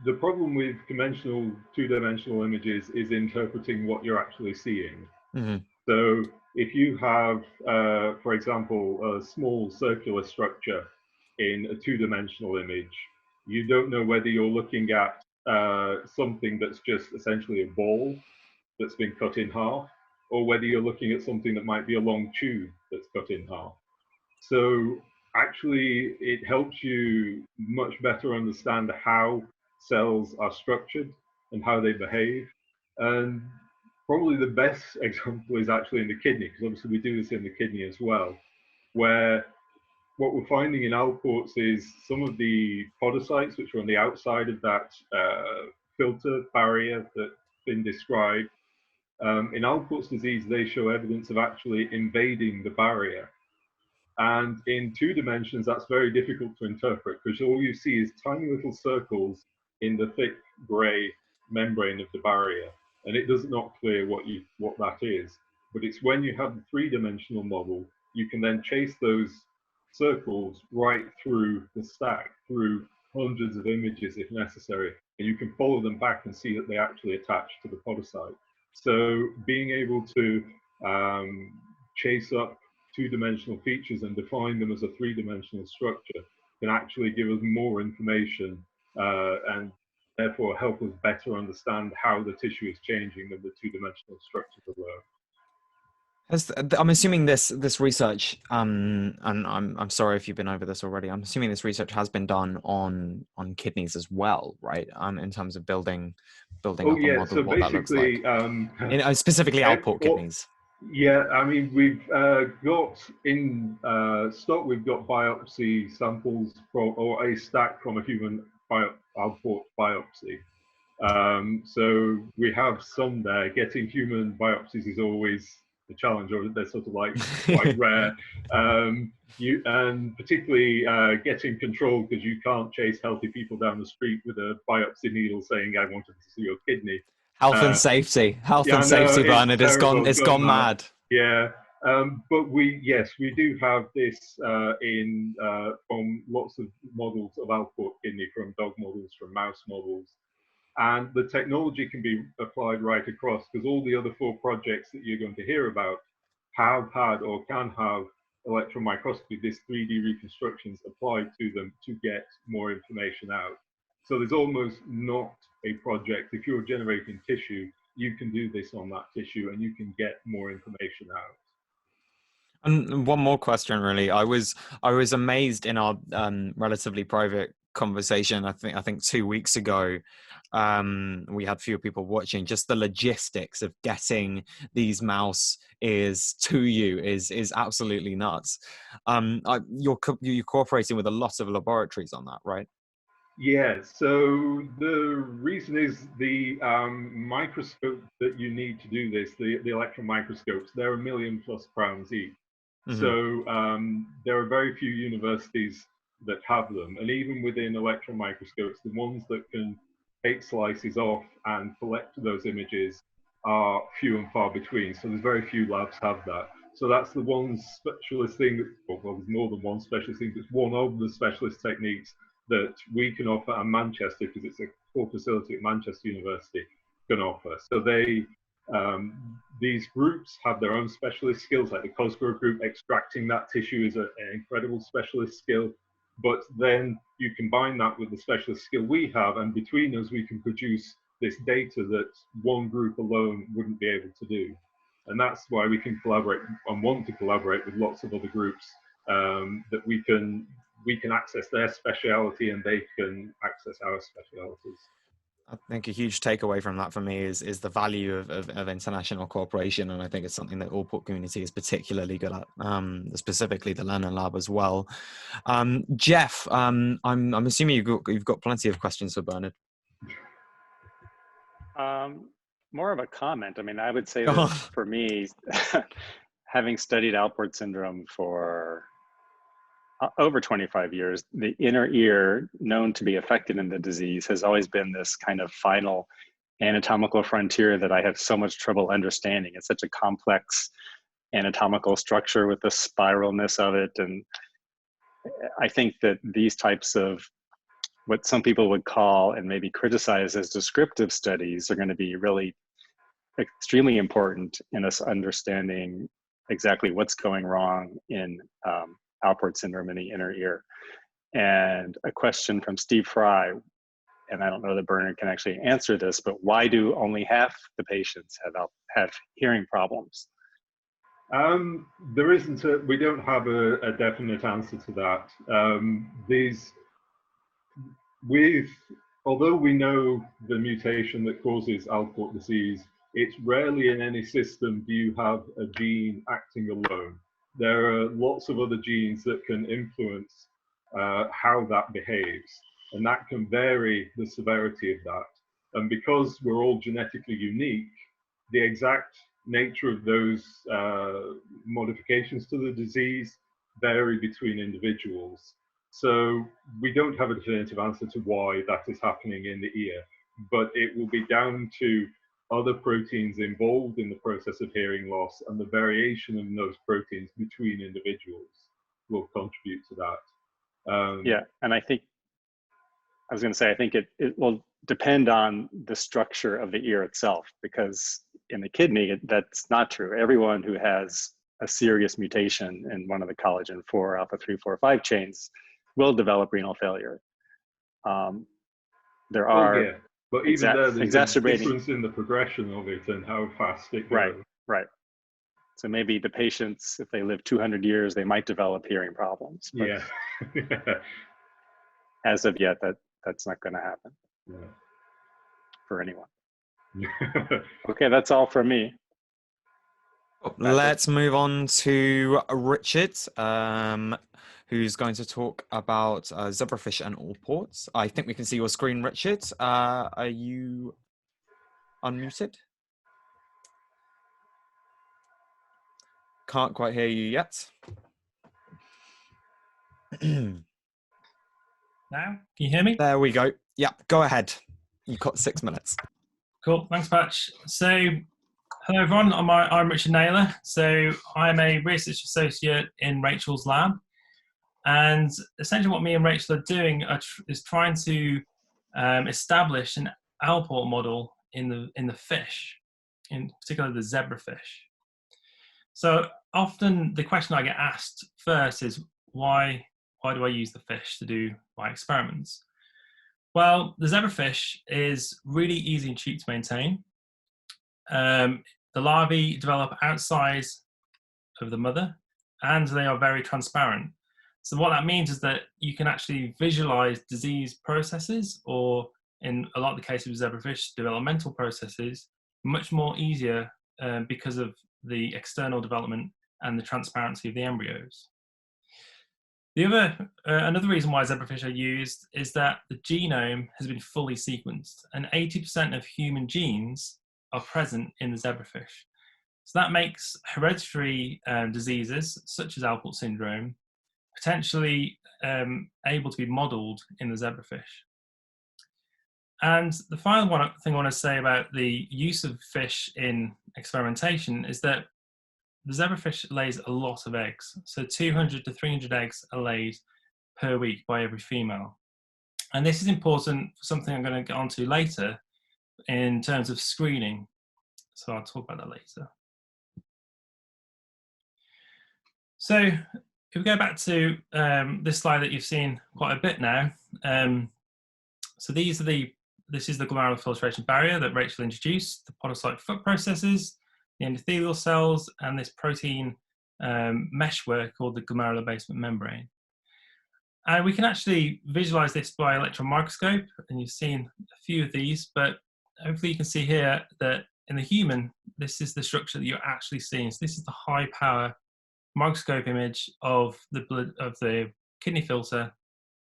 the problem with conventional two-dimensional images is interpreting what you're actually seeing. Mm-hmm. So if you have, for example, a small circular structure in a two-dimensional image, you don't know whether you're looking at something that's just essentially a ball that's been cut in half, or whether you're looking at something that might be a long tube that's cut in half. So actually, it helps you much better understand how cells are structured and how they behave. And probably the best example is actually in the kidney, because obviously we do this in the kidney as well, where what we're finding in Alport's is some of the podocytes, which are on the outside of that filter barrier that's been described. In Alport's disease, they show evidence of actually invading the barrier. And in 2 dimensions, that's very difficult to interpret, because all you see is tiny little circles in the thick grey membrane of the barrier. And it does not clear what that is. But it's when you have the 3-dimensional model, you can then chase those circles right through the stack, through hundreds of images if necessary. And you can follow them back and see that they actually attach to the podocyte. So being able to chase up 2-dimensional features and define them as a 3-dimensional structure can actually give us more information and therefore help us better understand how the tissue is changing than the 2-dimensional structures alone. I'm assuming this research, and I'm sorry if you've been over this already. I'm assuming this research has been done on kidneys as well, right? In terms of building up a model so of what that looks like. Specifically Alport kidneys. Yeah, I mean, we've got in stock, we've got biopsy samples or a stack from a human Alport biopsy. So we have some there. Getting human biopsies is always a challenge, or they're sort of like quite rare. And particularly getting control, because you can't chase healthy people down the street with a biopsy needle saying, I wanted to see your kidney. Health and safety, Bernard. It's gone mad. Yeah. But yes, we do have this from lots of models of Alport kidney, from dog models, from mouse models. And the technology can be applied right across, because all the other 4 projects that you're going to hear about have had or can have electron microscopy, this 3D reconstructions applied to them to get more information out. So there's almost not a project. If you're generating tissue, you can do this on that tissue and you can get more information out. And one more question, really. I was amazed in our relatively private conversation. I think 2 weeks ago, we had fewer people watching. Just the logistics of getting these mouse ears to you is absolutely nuts. You're cooperating with a lot of laboratories on that, right? Yeah, so the reason is the microscope that you need to do this, the electron microscopes, they're £1 million+ each. Mm-hmm. So there are very few universities that have them. And even within electron microscopes, the ones that can take slices off and collect those images are few and far between. So there's very few labs have that. So that's the one specialist thing, well, there's more than one specialist thing, it's one of the specialist techniques that we can offer at Manchester, because it's a core facility at Manchester University, can offer. So these groups have their own specialist skills, like the Cosgrove group. Extracting that tissue is an incredible specialist skill, but then you combine that with the specialist skill we have, and between us we can produce this data that one group alone wouldn't be able to do. And that's why we can collaborate and want to collaborate with lots of other groups, that we can access their speciality and they can access our specialities. I think a huge takeaway from that for me is the value of international cooperation, and I think it's something that Alport community is particularly good at, specifically the Lennon lab as well. Jeff, I'm assuming you've got plenty of questions for Bernard. More of a comment. I mean, I would say that for me, having studied Alport syndrome for over 25 years, the inner ear known to be affected in the disease has always been this kind of final anatomical frontier that I have so much trouble understanding. It's such a complex anatomical structure with the spiralness of it. And I think that these types of what some people would call and maybe criticize as descriptive studies are going to be really extremely important in us understanding exactly what's going wrong in Alport syndrome in the inner ear. And a question from Steve Fry, and I don't know that Bernard can actually answer this, but why do only half the patients have hearing problems? There isn't we don't have a definite answer to that. Although we know the mutation that causes Alport disease, it's rarely in any system do you have a gene acting alone. There are lots of other genes that can influence how that behaves, and that can vary the severity of that. And because we're all genetically unique, the exact nature of those modifications to the disease vary between individuals. So we don't have a definitive answer to why that is happening in the ear, but it will be down to other proteins involved in the process of hearing loss, and the variation in those proteins between individuals will contribute to that. Yeah, and I think it will depend on the structure of the ear itself, because in the kidney, that's not true. Everyone who has a serious mutation in one of the collagen 4, alpha 3, 4, 5 chains will develop renal failure. There are but even there's exacerbating a difference in the progression of it and how fast it goes. Right. So maybe the patients, if they live 200 years, they might develop hearing problems. But yeah. As of yet, that's not going to happen for anyone. Okay, that's all from me. Let's move on to Richard, who's going to talk about zebrafish and Alports. I think we can see your screen, Richard. Are you unmuted? Can't quite hear you yet. Now, can you hear me? There we go. Yeah, go ahead. You've got 6 minutes. Cool, thanks, Patch. So, hello everyone, I'm Richard Naylor. So, I'm a research associate in Rachel's lab. And essentially what me and Rachel are doing is trying to establish an Alport model in the fish, in particular the zebrafish. So often the question I get asked first is, why do I use the fish to do my experiments? Well, the zebrafish is really easy and cheap to maintain. The larvae develop outside of the mother, and they are very transparent. So what that means is that you can actually visualize disease processes, or in a lot of the cases with zebrafish, developmental processes, much more easier because of the external development and the transparency of the embryos. Another reason why zebrafish are used is that the genome has been fully sequenced, and 80% of human genes are present in the zebrafish. So that makes hereditary diseases, such as Alport syndrome, potentially able to be modelled in the zebrafish. And the final thing I want to say about the use of fish in experimentation is that the zebrafish lays a lot of eggs. So 200 to 300 eggs are laid per week by every female. And this is important for something I'm going to get onto later in terms of screening. So I'll talk about that later. So if we go back to this slide that you've seen quite a bit now. So this is the glomerular filtration barrier that Rachel introduced, the podocyte foot processes, the endothelial cells, and this protein meshwork called the glomerular basement membrane. And we can actually visualize this by electron microscope, and you've seen a few of these, but hopefully you can see here that in the human, this is the structure that you're actually seeing. So this is the high power microscope image of the blood of the kidney filter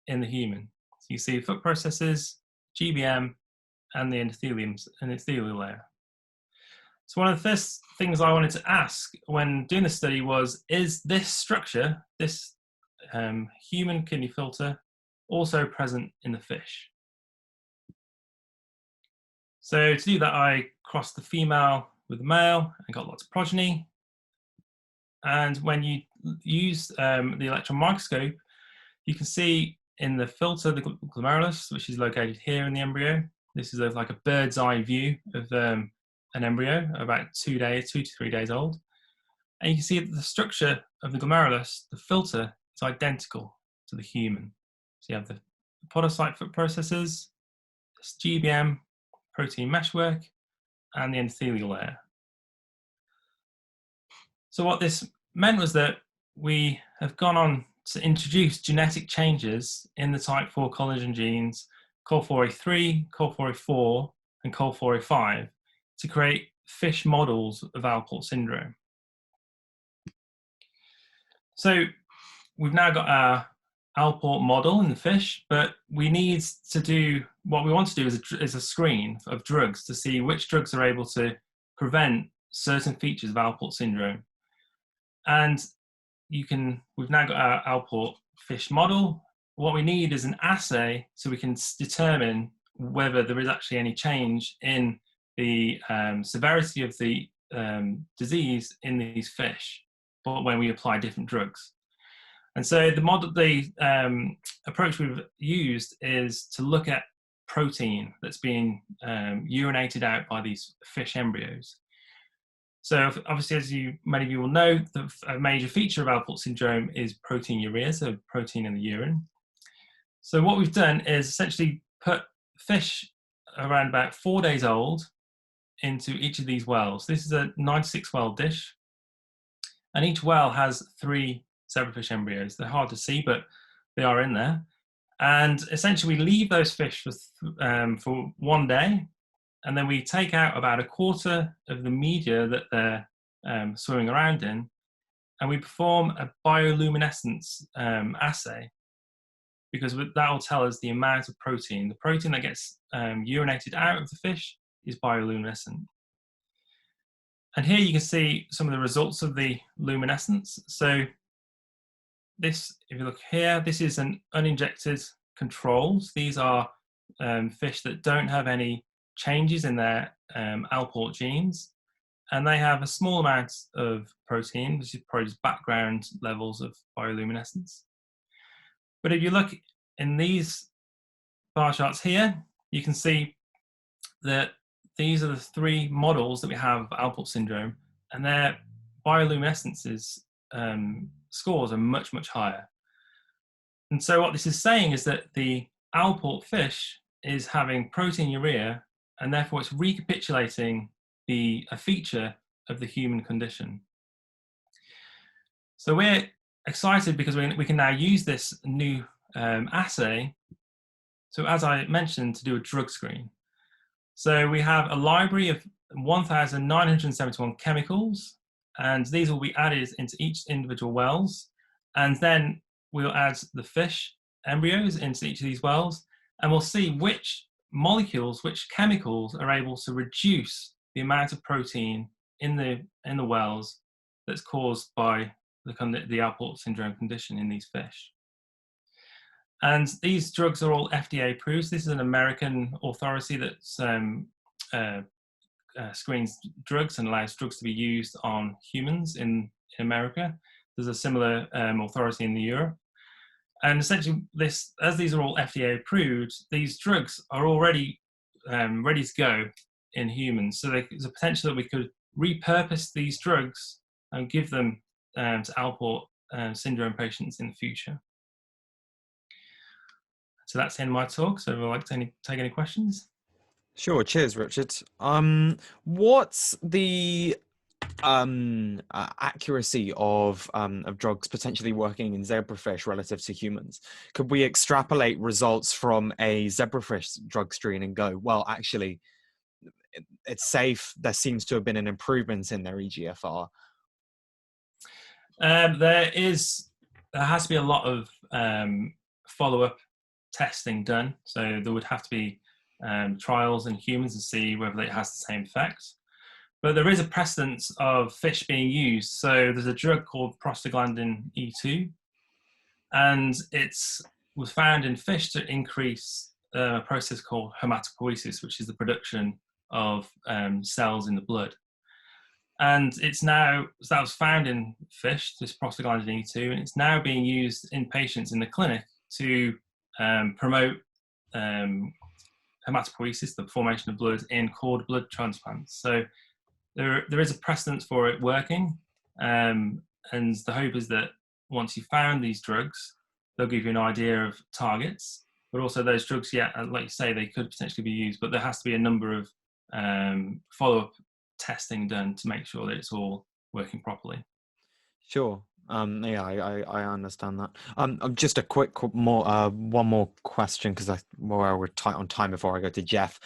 in the human. So you see foot processes, GBM, and the endothelial layer. So one of the first things I wanted to ask when doing the study was, is this structure, this human kidney filter, also present in the fish? So to do that, I crossed the female with the male and got lots of progeny. And when you use the electron microscope, you can see in the filter, the glomerulus, which is located here in the embryo. This is like a bird's eye view of an embryo, about 2 to 3 days old. And you can see that the structure of the glomerulus, the filter, is identical to the human. So you have the podocyte foot processes, this GBM, protein meshwork, and the endothelial layer. So what this meant was that we have gone on to introduce genetic changes in the type 4 collagen genes COL4A3, COL4A4, and COL4A5 to create fish models of Alport syndrome. So we've now got our Alport model in the fish, but we need to do, what we want to do is a screen of drugs to see which drugs are able to prevent certain features of Alport syndrome. And we've now got our Alport fish model. What we need is an assay so we can determine whether there is actually any change in the severity of the disease in these fish, but when we apply different drugs. And so the approach we've used is to look at protein that's being urinated out by these fish embryos. So obviously, as many of you will know, a major feature of Alport syndrome is proteinuria, so protein in the urine. So what we've done is essentially put fish around about 4 days old into each of these wells. This is a 96 well dish, and each well has 3 zebrafish embryos. They're hard to see, but they are in there. And essentially, we leave those fish for 1 day, and then we take out about 1/4 of the media that they're swimming around in, and we perform a bioluminescence assay, because that will tell us the amount of protein. The protein that gets urinated out of the fish is bioluminescent. And here you can see some of the results of the luminescence. So this, if you look here, this is an uninjected controls. These are fish that don't have any changes in their Alport genes, and they have a small amount of protein, which is probably just background levels of bioluminescence. But if you look in these bar charts here, you can see that these are the 3 models that we have of Alport syndrome, and their bioluminescences scores are much, much higher. And so what this is saying is that the Alport fish is having proteinuria, and therefore it's recapitulating a feature of the human condition. So we're excited because we can now use this new assay, so as I mentioned, to do a drug screen. So we have a library of 1,971 chemicals, and these will be added into each individual wells, and then we'll add the fish embryos into each of these wells, and we'll see which molecules, which chemicals are able to reduce the amount of protein in the wells that's caused by the Alport syndrome condition in these fish. And these drugs are all FDA approved. This is an American authority that screens drugs and allows drugs to be used on humans in America. There's a similar authority in Europe. And essentially, as these are all FDA approved, these drugs are already ready to go in humans. So there's a potential that we could repurpose these drugs and give them to Alport syndrome patients in the future. So that's the end of my talk. So I'd like to take any questions. Sure. Cheers, Richard. What's the accuracy of drugs potentially working in zebrafish relative to humans? Could we extrapolate results from a zebrafish drug screen and go, well, actually, it's safe. There seems to have been an improvement in their EGFR. There has to be a lot of follow-up testing done. So there would have to be trials in humans to see whether it has the same effect. But there is a precedence of fish being used. So there's a drug called prostaglandin E2, and it was found in fish to increase a process called hematopoiesis, which is the production of cells in the blood. And that was found in fish, this prostaglandin E2, and it's now being used in patients in the clinic to promote hematopoiesis, the formation of blood in cord blood transplants. So there is a precedence for it working, and the hope is that once you found these drugs, they'll give you an idea of targets, but also those drugs, like you say, they could potentially be used, but there has to be a number of follow-up testing done to make sure that it's all working properly. Sure. I understand that. Just a quick one more question, because we're tight on time before I go to Jeff.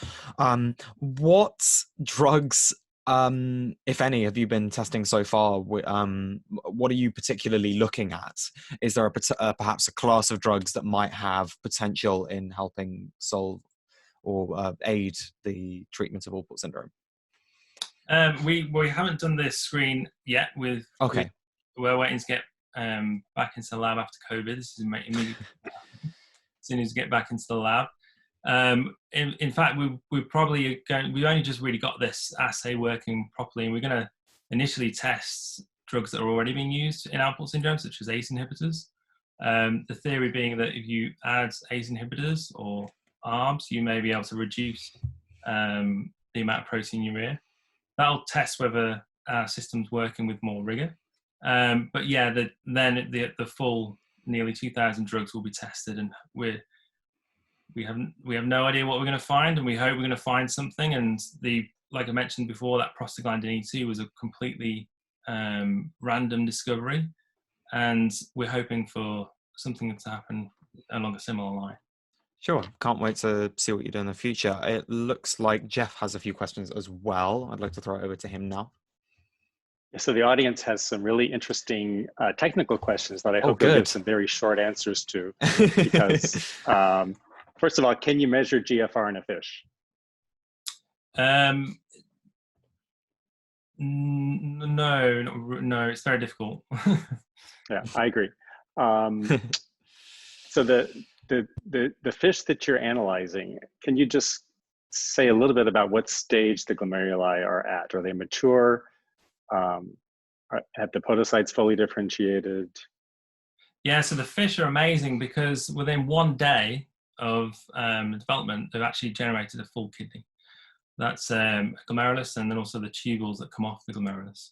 What drugs, if any, have you been testing so far? What are you particularly looking at? Is there perhaps a class of drugs that might have potential in helping solve or aid the treatment of Alport syndrome? We haven't done this screen yet. Okay. We're waiting to get back into the lab after COVID. This is immediately as soon as we get back into the lab. In fact, we've only just really got this assay working properly, and we're going to initially test drugs that are already being used in Alport syndrome, such as ACE inhibitors. The theory being that if you add ACE inhibitors or ARBs, you may be able to reduce the amount of proteinuria. That'll test whether our system's working with more rigor. But yeah, then the full nearly 2,000 drugs will be tested, and we have no idea what we're going to find, and we hope we're going to find something. And like I mentioned before, that prostaglandin E2 was a completely random discovery, and we're hoping for something to happen along a similar line. Sure. Can't wait to see what you do in the future. It looks like Jeff has a few questions as well. I'd like to throw it over to him now. So the audience has some really interesting technical questions that I hope good. you'll give some very short answers to. Because first of all, can you measure GFR in a fish? No, it's very difficult. Yeah, I agree. So the fish that you're analyzing, can you just say a little bit about what stage the glomeruli are at? Are they mature? Have the podocytes fully differentiated? Yeah, so the fish are amazing because within 1 day of development, they've actually generated a full kidney. That's glomerulus and then also the tubules that come off the glomerulus.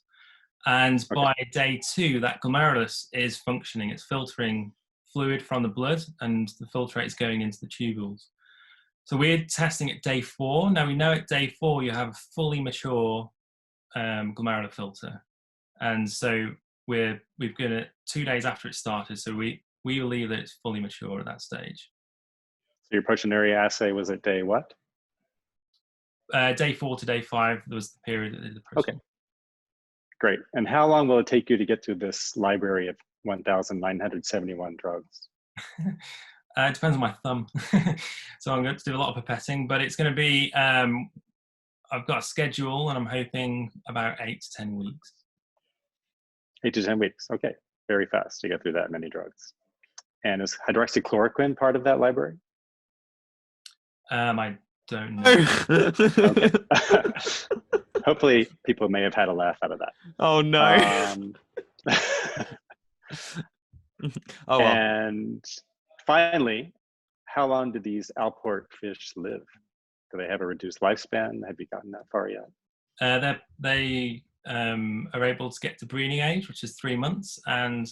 And by day 2, that glomerulus is functioning. It's filtering fluid from the blood and the filtrate is going into the tubules. So we're testing at day 4. Now we know at day 4 you have a fully mature glomerular filter. And so we've got it 2 days after it started. So we believe that it's fully mature at that stage. So your proteinuria assay was at day what? Day 4 to day 5, there was the period that they did the process. Okay, great. And how long will it take you to get through this library of 1,971 drugs? It depends on my thumb. So I'm going to do a lot of pipetting, but it's going to be, I've got a schedule and I'm hoping about 8 to 10 weeks. 8 to 10 weeks, okay. Very fast to get through that many drugs. And is hydroxychloroquine part of that library? I don't know. Okay. Hopefully people may have had a laugh out of that. Oh no. Oh well. And finally, how long do these Alport fish live? Do they have a reduced lifespan? Have you gotten that far yet? They are able to get to breeding age, which is 3 months. And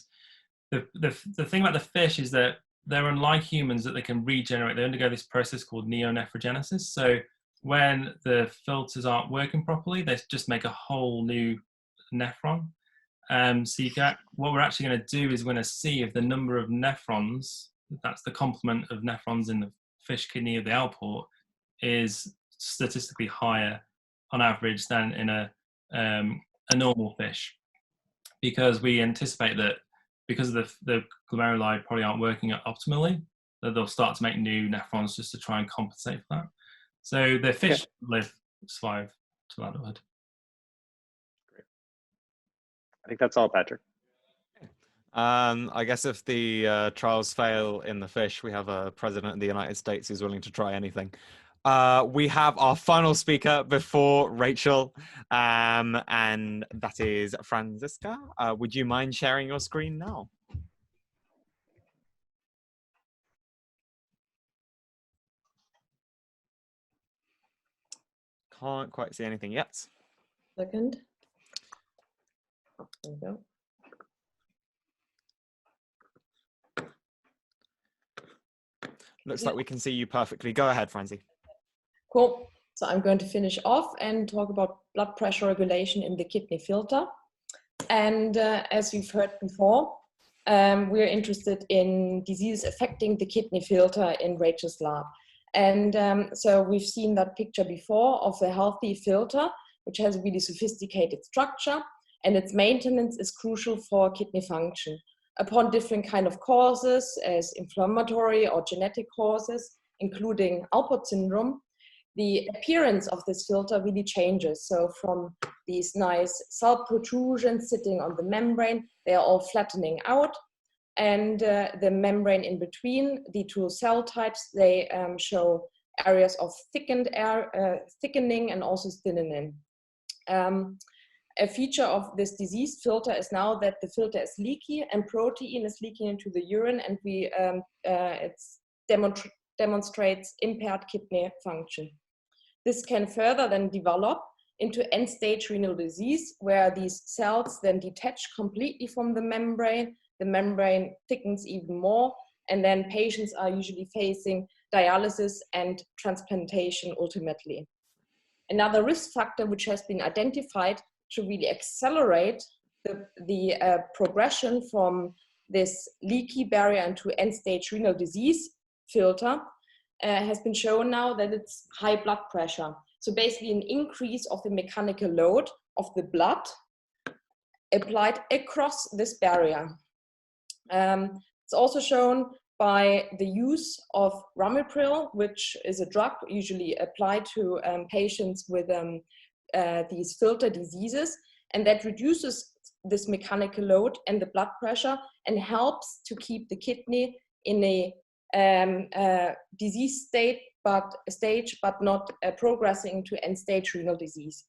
the thing about the fish is that they're unlike humans, that they can regenerate. They undergo this process called neonephrogenesis. So when the filters aren't working properly, they just make a whole new nephron. So what we're actually going to do is we're going to see if the number of nephrons, that's the complement of nephrons in the fish kidney of the Alport, is statistically higher on average than in a normal fish, because we anticipate that because the glomeruli probably aren't working optimally, that they'll start to make new nephrons just to try and compensate for that. So the fish survive to adulthood. Great. I think that's all, Patrick. I guess if the trials fail in the fish, we have a president of the United States who's willing to try anything. We have our final speaker before Rachel, and that is Franziska. Would you mind sharing your screen now? Can't quite see anything yet. Second. There we go. Looks like we can see you perfectly. Go ahead, Franzi. Cool. So I'm going to finish off and talk about blood pressure regulation in the kidney filter. And as you've heard before, we're interested in diseases affecting the kidney filter in Rachel's lab. And so we've seen that picture before of a healthy filter, which has a really sophisticated structure, and its maintenance is crucial for kidney function. Upon different kind of causes, as inflammatory or genetic causes, including Alport syndrome, the appearance of this filter really changes. So from these nice cell protrusions sitting on the membrane, they are all flattening out. And the membrane in between the two cell types, they show areas of thickening and also thinning. A feature of this diseased filter is now that the filter is leaky and protein is leaking into the urine, and it demonstrates impaired kidney function. This can further then develop into end-stage renal disease, where these cells then detach completely from the membrane thickens even more, and then patients are usually facing dialysis and transplantation ultimately. Another risk factor which has been identified to really accelerate the progression from this leaky barrier into end-stage renal disease filter has been shown now that it's high blood pressure. So basically an increase of the mechanical load of the blood applied across this barrier. It's also shown by the use of ramipril, which is a drug usually applied to patients with these filter diseases, and that reduces this mechanical load and the blood pressure and helps to keep the kidney in a disease stage, but not progressing to end-stage renal disease.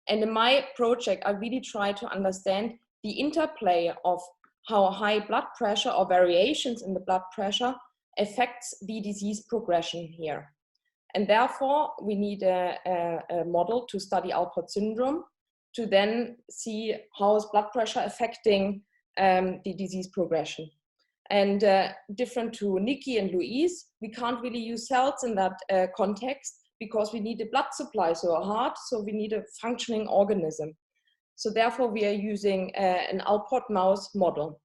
And in my project, I really try to understand the interplay of how high blood pressure or variations in the blood pressure affects the disease progression here. And therefore, we need a model to study Alport syndrome to then see how is blood pressure affecting the disease progression. And different to Nikki and Louise, we can't really use cells in that context because we need a blood supply, so a heart, so we need a functioning organism. So therefore, we are using an Alport mouse model.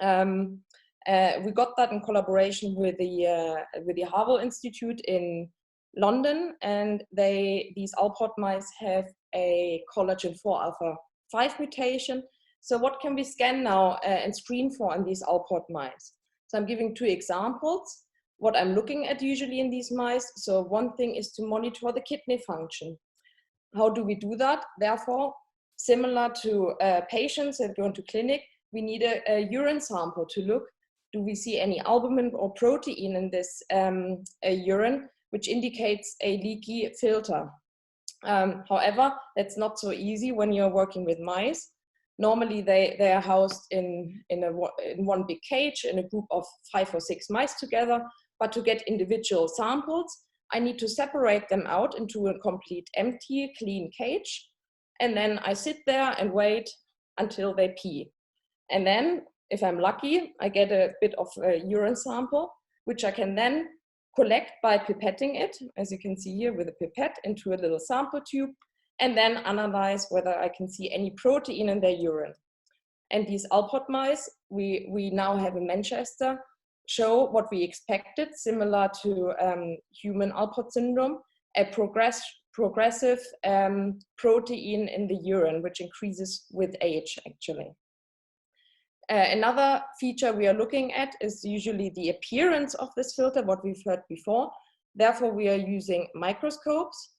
We got that in collaboration with the Harvard Institute in London, and these Alport mice have a collagen 4 alpha 5 mutation. So what can we scan now and screen for in these Alport mice? So I'm giving 2 examples. What I'm looking at usually in these mice. So one thing is to monitor the kidney function. How do we do that? Therefore, similar to patients that go into clinic, we need a urine sample to look. Do we see any albumin or protein in this urine, which indicates a leaky filter? However, that's not so easy when you're working with mice. Normally, they are housed in one big cage in a group of 5 or 6 mice together. But to get individual samples, I need to separate them out into a complete empty, clean cage. And then I sit there and wait until they pee. And then, if I'm lucky, I get a bit of a urine sample, which I can then collect by pipetting it, as you can see here with a pipette, into a little sample tube, and then analyze whether I can see any protein in their urine. And these Alport mice, we now have in Manchester, show what we expected, similar to human Alport syndrome, a progressive protein in the urine, which increases with age, actually. Another feature we are looking at is usually the appearance of this filter, what we've heard before. Therefore, we are using microscopes.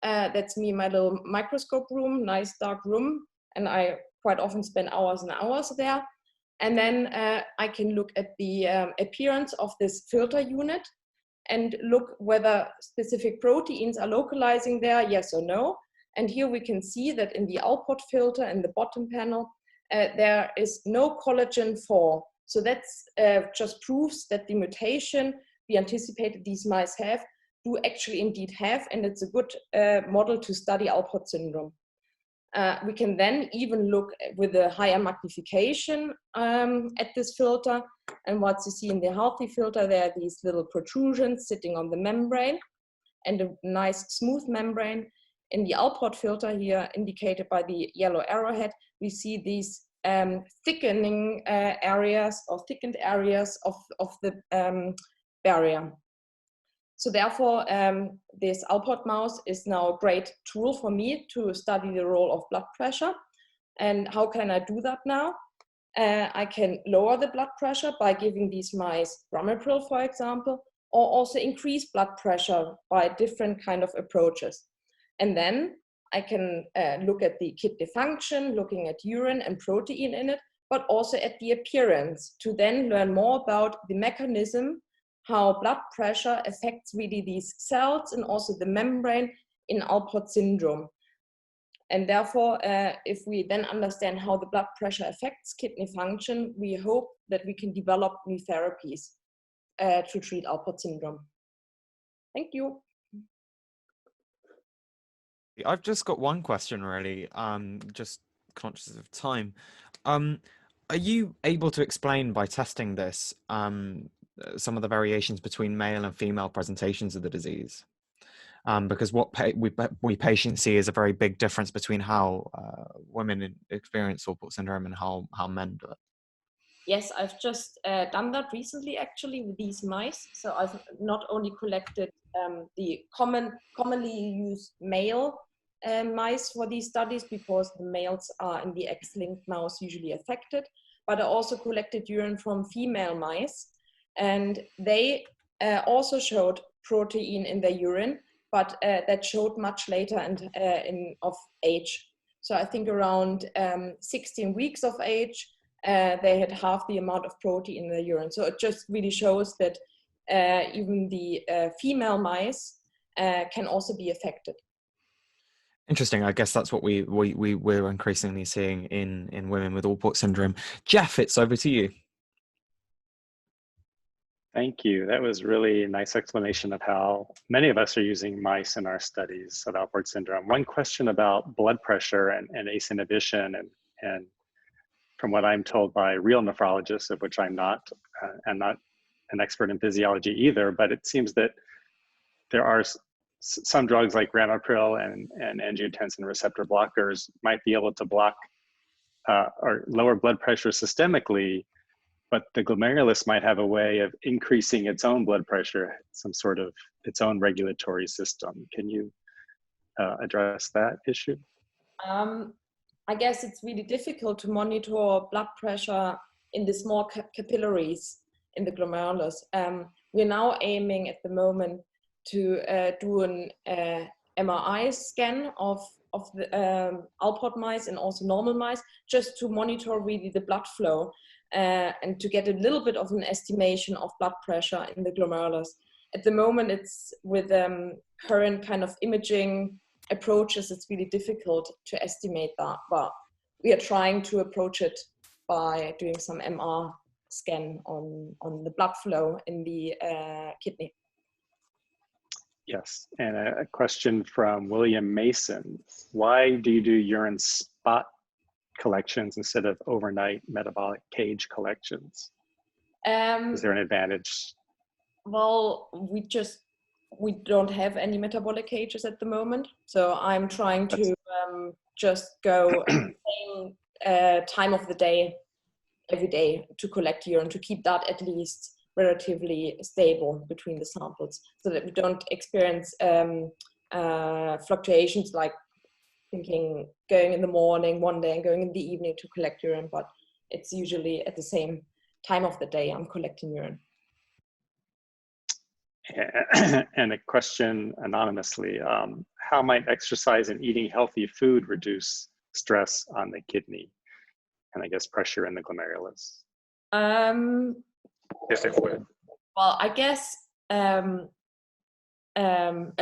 That's me, my little microscope room, nice dark room, and I quite often spend hours and hours there. And then I can look at the appearance of this filter unit and look whether specific proteins are localizing there, yes or no. And here we can see that in the Alport filter in the bottom panel, there is no collagen 4. So that's just proves that the mutation we anticipated these mice have do actually indeed have, and it's a good model to study Alport syndrome. We can then even look with a higher magnification at this filter. And what you see in the healthy filter, there are these little protrusions sitting on the membrane and a nice smooth membrane. In the Alport filter here, indicated by the yellow arrowhead, we see these thickening areas or thickened areas of the barrier. So therefore, this Alport mouse is now a great tool for me to study the role of blood pressure. And how can I do that now? I can lower the blood pressure by giving these mice ramipril, for example, or also increase blood pressure by different kind of approaches. And then I can look at the kidney function, looking at urine and protein in it, but also at the appearance to then learn more about the mechanism, how blood pressure affects really these cells and also the membrane in Alport syndrome. And therefore, if we then understand how the blood pressure affects kidney function, we hope that we can develop new therapies to treat Alport syndrome. Thank you. I've just got one question, really, just conscious of time. Are you able to explain by testing this some of the variations between male and female presentations of the disease? Because what we patients see is a very big difference between how women experience Alport syndrome and how men do it. Yes, I've just done that recently, actually, with these mice. So I've not only collected the commonly used male mice for these studies because the males are in the X-linked mouse usually affected, but I also collected urine from female mice, and they also showed protein in their urine, but that showed much later and of age. So I think around 16 weeks of age, they had half the amount of protein in their urine. So it just really shows that even the female mice can also be affected. Interesting. I guess that's what we're increasingly seeing in women with Alport syndrome. Jeff, it's over to you. Thank you. That was really a nice explanation of how many of us are using mice in our studies of Alport syndrome. One question about blood pressure and ACE inhibition, and from what I'm told by real nephrologists, of which I'm not an expert in physiology either, but it seems that there are some drugs like ramipril and angiotensin receptor blockers might be able to block or lower blood pressure systemically, but the glomerulus might have a way of increasing its own blood pressure, some sort of its own regulatory system. Can you address that issue? I guess it's really difficult to monitor blood pressure in the small capillaries in the glomerulus. We're now aiming at the moment to do an MRI scan of the Alport mice and also normal mice, just to monitor really the blood flow and to get a little bit of an estimation of blood pressure in the glomerulus. At the moment, it's with current kind of imaging approaches, it's really difficult to estimate that, but we are trying to approach it by doing some MR scan on the blood flow in the kidney. Yes, and a question from William Mason. Why do you do urine spot collections instead of overnight metabolic cage collections? Is there an advantage? Well, we don't have any metabolic cages at the moment, so I'm trying to just go at the same time of the day every day to collect urine, to keep that at least relatively stable between the samples, so that we don't experience fluctuations like thinking going in the morning one day and going in the evening to collect urine, but it's usually at the same time of the day I'm collecting urine. And a question anonymously, how might exercise and eating healthy food reduce stress on the kidney and I guess pressure in the glomerulus? If it would. Well, I guess a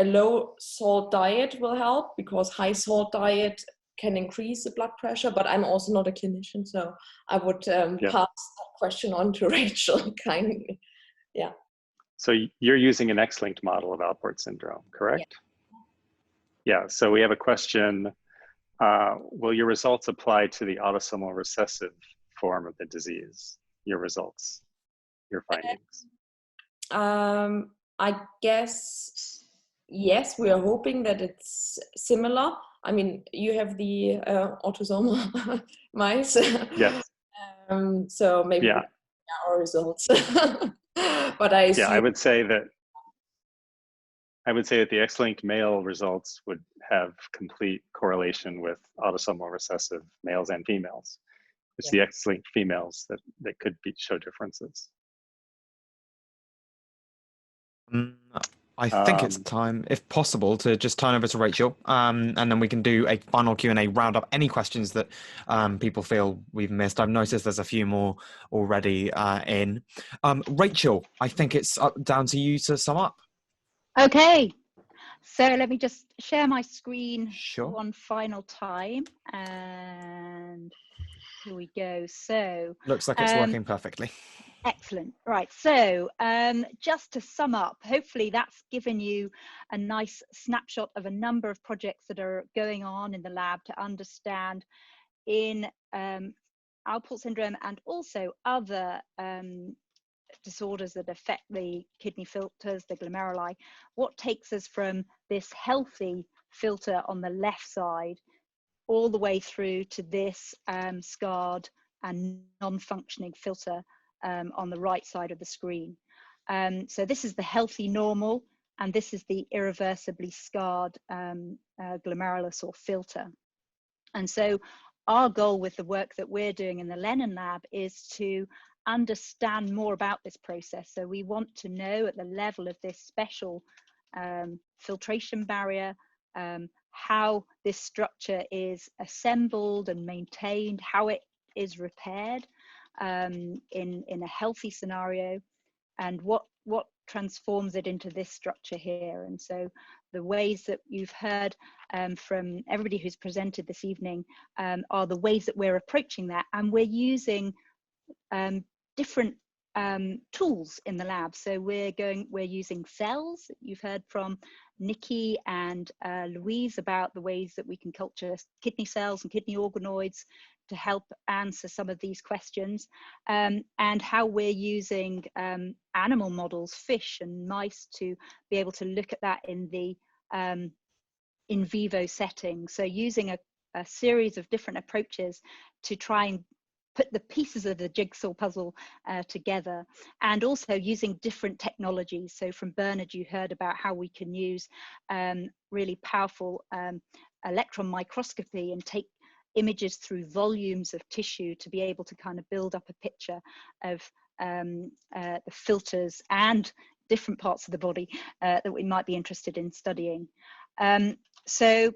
low salt diet will help, because high salt diet can increase the blood pressure, but I'm also not a clinician, so I would pass that question on to Rachel kindly. Yeah. So you're using an X-linked model of Alport syndrome, correct? Yeah, so we have a question. Will your results apply to the autosomal recessive form of the disease? Your results, your findings? I guess, yes, we are hoping that it's similar. I mean, you have the autosomal mice. Yes. So maybe our results. But I assume, I would say that the X-linked male results would have complete correlation with autosomal recessive males and females. It's the X-linked females that could show differences. I think it's time, if possible, to just turn over to Rachel, and then we can do a final Q&A, round up any questions that people feel we've missed. I've noticed there's a few more already in. Rachel, I think it's down to you to sum up. Okay, so let me just share my screen one final time, and here we go. So looks like it's working perfectly. Excellent. Right, so just to sum up, hopefully that's given you a nice snapshot of a number of projects that are going on in the lab to understand in Alport syndrome and also other disorders that affect the kidney filters, the glomeruli, what takes us from this healthy filter on the left side all the way through to this scarred and non-functioning filter on the right side of the screen. So this is the healthy normal. and this is the irreversibly scarred glomerulus or filter. And so our goal with the work that we're doing in the Lennon lab is to understand more about this process. So we want to know at the level of this special filtration barrier, how this structure is assembled and maintained, how it is repaired in a healthy scenario, and what transforms it into this structure here. And so the ways that you've heard from everybody who's presented this evening are the ways that we're approaching that, and we're using different tools in the lab. So we're using cells. You've heard from Nikki and Louise about the ways that we can culture kidney cells and kidney organoids to help answer some of these questions, and how we're using animal models, fish and mice, to be able to look at that in the in vivo setting. So using a series of different approaches to try and put the pieces of the jigsaw puzzle together, and also using different technologies. So from Bernard, you heard about how we can use really powerful electron microscopy and take images through volumes of tissue to be able to kind of build up a picture of the filters and different parts of the body that we might be interested in studying. So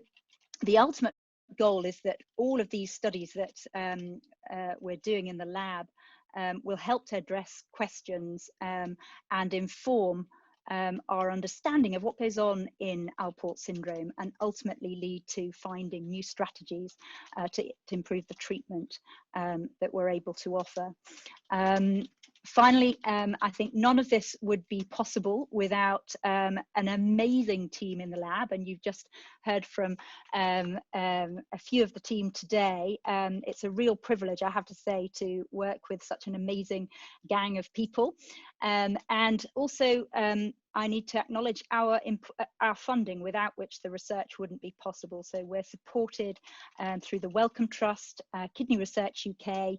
the ultimate goal is that all of these studies that we're doing in the lab will help to address questions and inform our understanding of what goes on in Alport syndrome, and ultimately lead to finding new strategies to improve the treatment that we're able to offer. Finally, I think none of this would be possible without an amazing team in the lab, and you've just heard from a few of the team today. It's a real privilege, I have to say, to work with such an amazing gang of people. And also, I need to acknowledge our funding, without which the research wouldn't be possible. So we're supported through the Wellcome Trust, Kidney Research UK,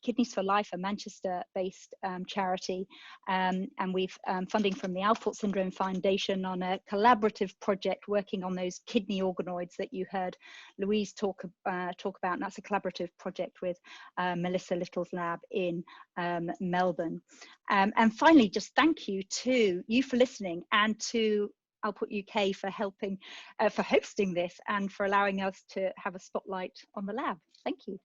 Kidneys for Life, a Manchester-based charity, and we've funding from the Alport Syndrome Foundation on a collaborative project working on those kidney organoids that you heard Louise talk about, and that's a collaborative project with Melissa Little's lab in Melbourne. And finally, just thank you to you for listening, and to Alport UK for helping, for hosting this, and for allowing us to have a spotlight on the lab. Thank you.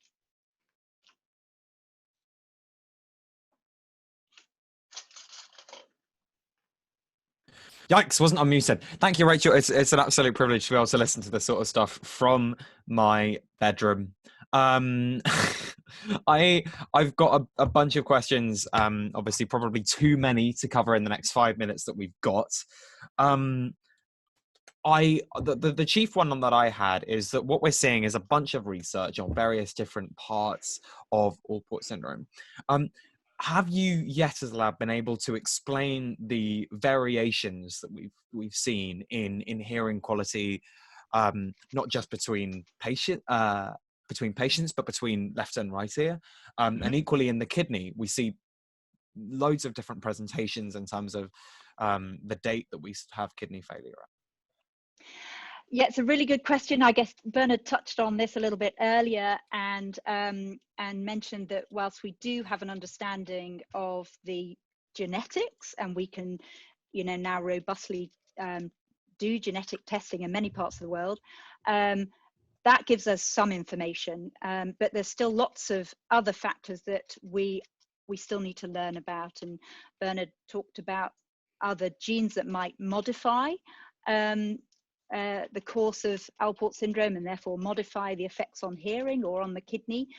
Yikes, wasn't unmuted. Thank you, Rachel. It's an absolute privilege to be able to listen to this sort of stuff from my bedroom. I've got a bunch of questions, obviously probably too many to cover in the next 5 minutes that we've got. The chief one that I had is that what we're seeing is a bunch of research on various different parts of Alport syndrome. Have you yet as a lab been able to explain the variations that we've seen in hearing quality, not just between patients, but between left and right ear, and equally in the kidney? We see loads of different presentations in terms of the date that we have kidney failure at. Yeah, it's a really good question. I guess Bernard touched on this a little bit earlier, and mentioned that whilst we do have an understanding of the genetics, and we can, now robustly do genetic testing in many parts of the world, that gives us some information. But there's still lots of other factors that we still need to learn about. And Bernard talked about other genes that might modify the course of Alport syndrome, and therefore modify the effects on hearing or on the kidney.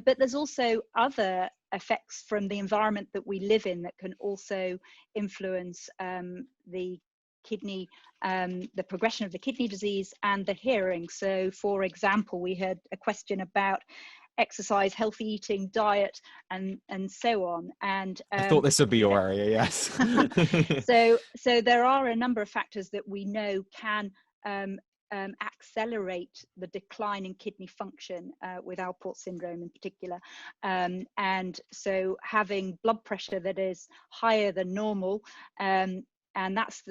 But there's also other effects from the environment that we live in that can also influence the kidney, the progression of the kidney disease and the hearing. So for example, we had a question about exercise, healthy eating, diet, and so on. And I thought this would be your area, yes. so there are a number of factors that we know can accelerate the decline in kidney function with Alport syndrome in particular. And so having blood pressure that is higher than normal and that's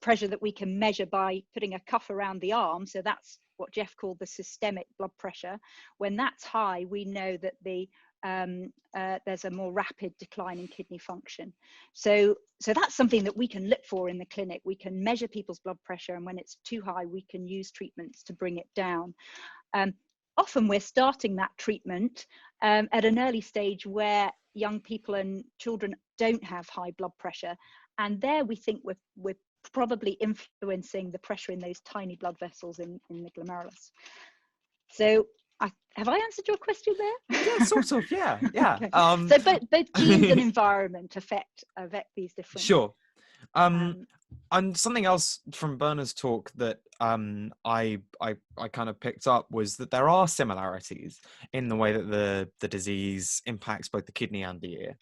pressure that we can measure by putting a cuff around the arm. So that's what Jeff called the systemic blood pressure. When that's high, we know that there's a more rapid decline in kidney function. So that's something that we can look for in the clinic. We can measure people's blood pressure, and when it's too high, we can use treatments to bring it down. Often we're starting that treatment at an early stage where young people and children don't have high blood pressure. And there we think we're probably influencing the pressure in those tiny blood vessels in the glomerulus. So have I answered your question there? Yeah, sort of, yeah. Okay. So both genes and environment affect these different. Sure. And something else from Berna's talk that I kind of picked up was that there are similarities in the way that the disease impacts both the kidney and the ear.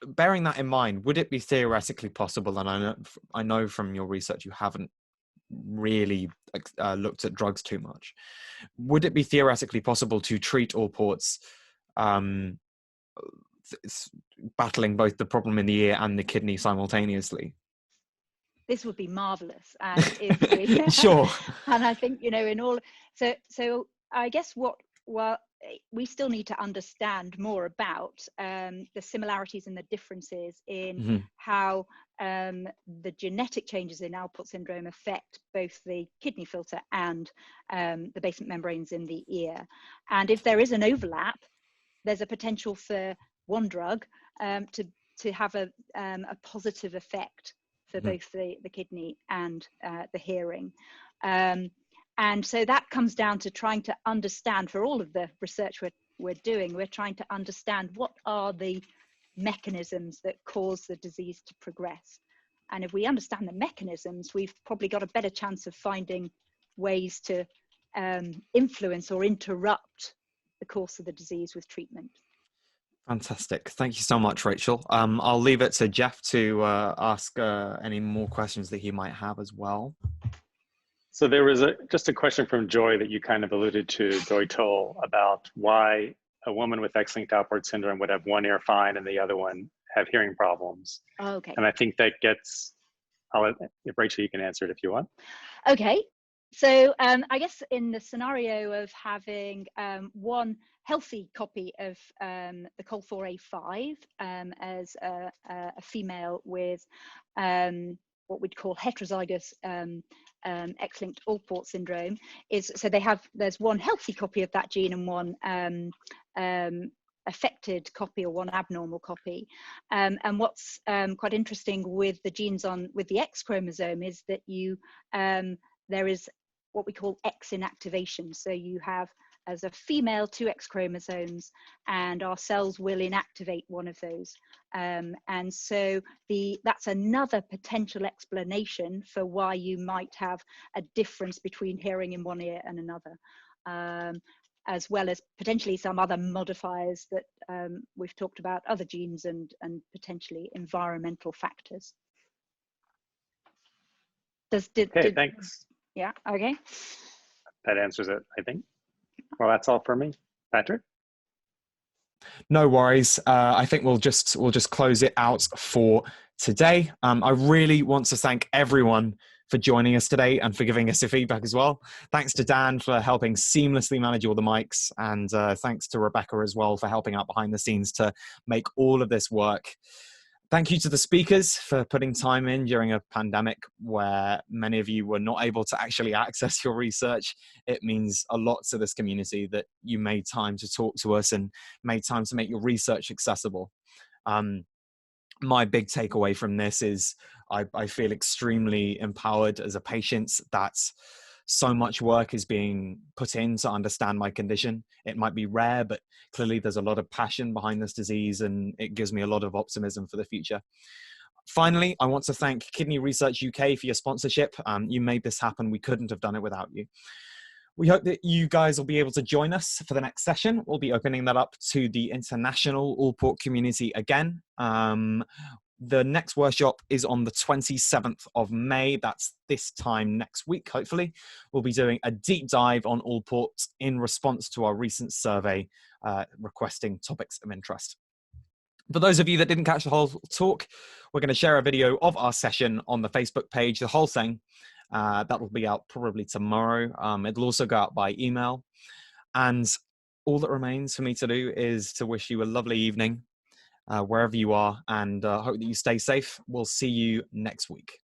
Bearing that in mind, would it be theoretically possible, and I know from your research you haven't really looked at drugs too much, would it be theoretically possible to treat Alport's battling both the problem in the ear and the kidney simultaneously? This would be marvelous, and if we sure. And I think, you know, in all, so I guess we still need to understand more about the similarities and the differences in how the genetic changes in Alport syndrome affect both the kidney filter and the basement membranes in the ear. And if there is an overlap, there's a potential for one drug to have a positive effect for both the kidney and the hearing. And so that comes down to trying to understand, for all of the research we're doing, we're trying to understand what are the mechanisms that cause the disease to progress. And if we understand the mechanisms, we've probably got a better chance of finding ways to influence or interrupt the course of the disease with treatment. Fantastic. Thank you so much, Rachel. I'll leave it to Jeff to ask any more questions that he might have as well. So there was just a question from Joy that you kind of alluded to, Joy Toll, about why a woman with X-linked Alport syndrome would have one ear fine and the other one have hearing problems. Oh, okay. And I think that gets, if Rachel, you can answer it if you want. Okay. So I guess in the scenario of having one healthy copy of the COL4A5 as a female with what we'd call heterozygous X-linked Alport syndrome, there's one healthy copy of that gene and one affected copy or one abnormal copy. And what's quite interesting with the genes with the X chromosome is that there is what we call X inactivation. So you have, as a female, 2 X chromosomes, and our cells will inactivate one of those. And so that's another potential explanation for why you might have a difference between hearing in one ear and another, as well as potentially some other modifiers that we've talked about, other genes and potentially environmental factors. Okay, thanks. Yeah, okay. That answers it, I think. Well, that's all for me. Patrick? No worries. I think we'll just close it out for today. I really want to thank everyone for joining us today and for giving us your feedback as well. Thanks to Dan for helping seamlessly manage all the mics, and thanks to Rebecca as well for helping out behind the scenes to make all of this work. Thank you to the speakers for putting time in during a pandemic where many of you were not able to actually access your research. It means a lot to this community that you made time to talk to us and made time to make your research accessible. My big takeaway from this is I feel extremely empowered as a patient that so much work is being put in to understand my condition. It might be rare, but clearly there's a lot of passion behind this disease, and it gives me a lot of optimism for the future. Finally, I want to thank Kidney Research UK for your sponsorship. You made this happen. We couldn't have done it without you. We hope that you guys will be able to join us for the next session. We'll be opening that up to the international Alport community again. The next workshop is on the 27th of May. That's this time next week, hopefully. We'll be doing a deep dive on Alport in response to our recent survey requesting topics of interest. For those of you that didn't catch the whole talk, we're going to share a video of our session on the Facebook page, the whole thing. That will be out probably tomorrow. It'll also go out by email. And all that remains for me to do is to wish you a lovely evening, wherever you are, and hope that you stay safe. We'll see you next week.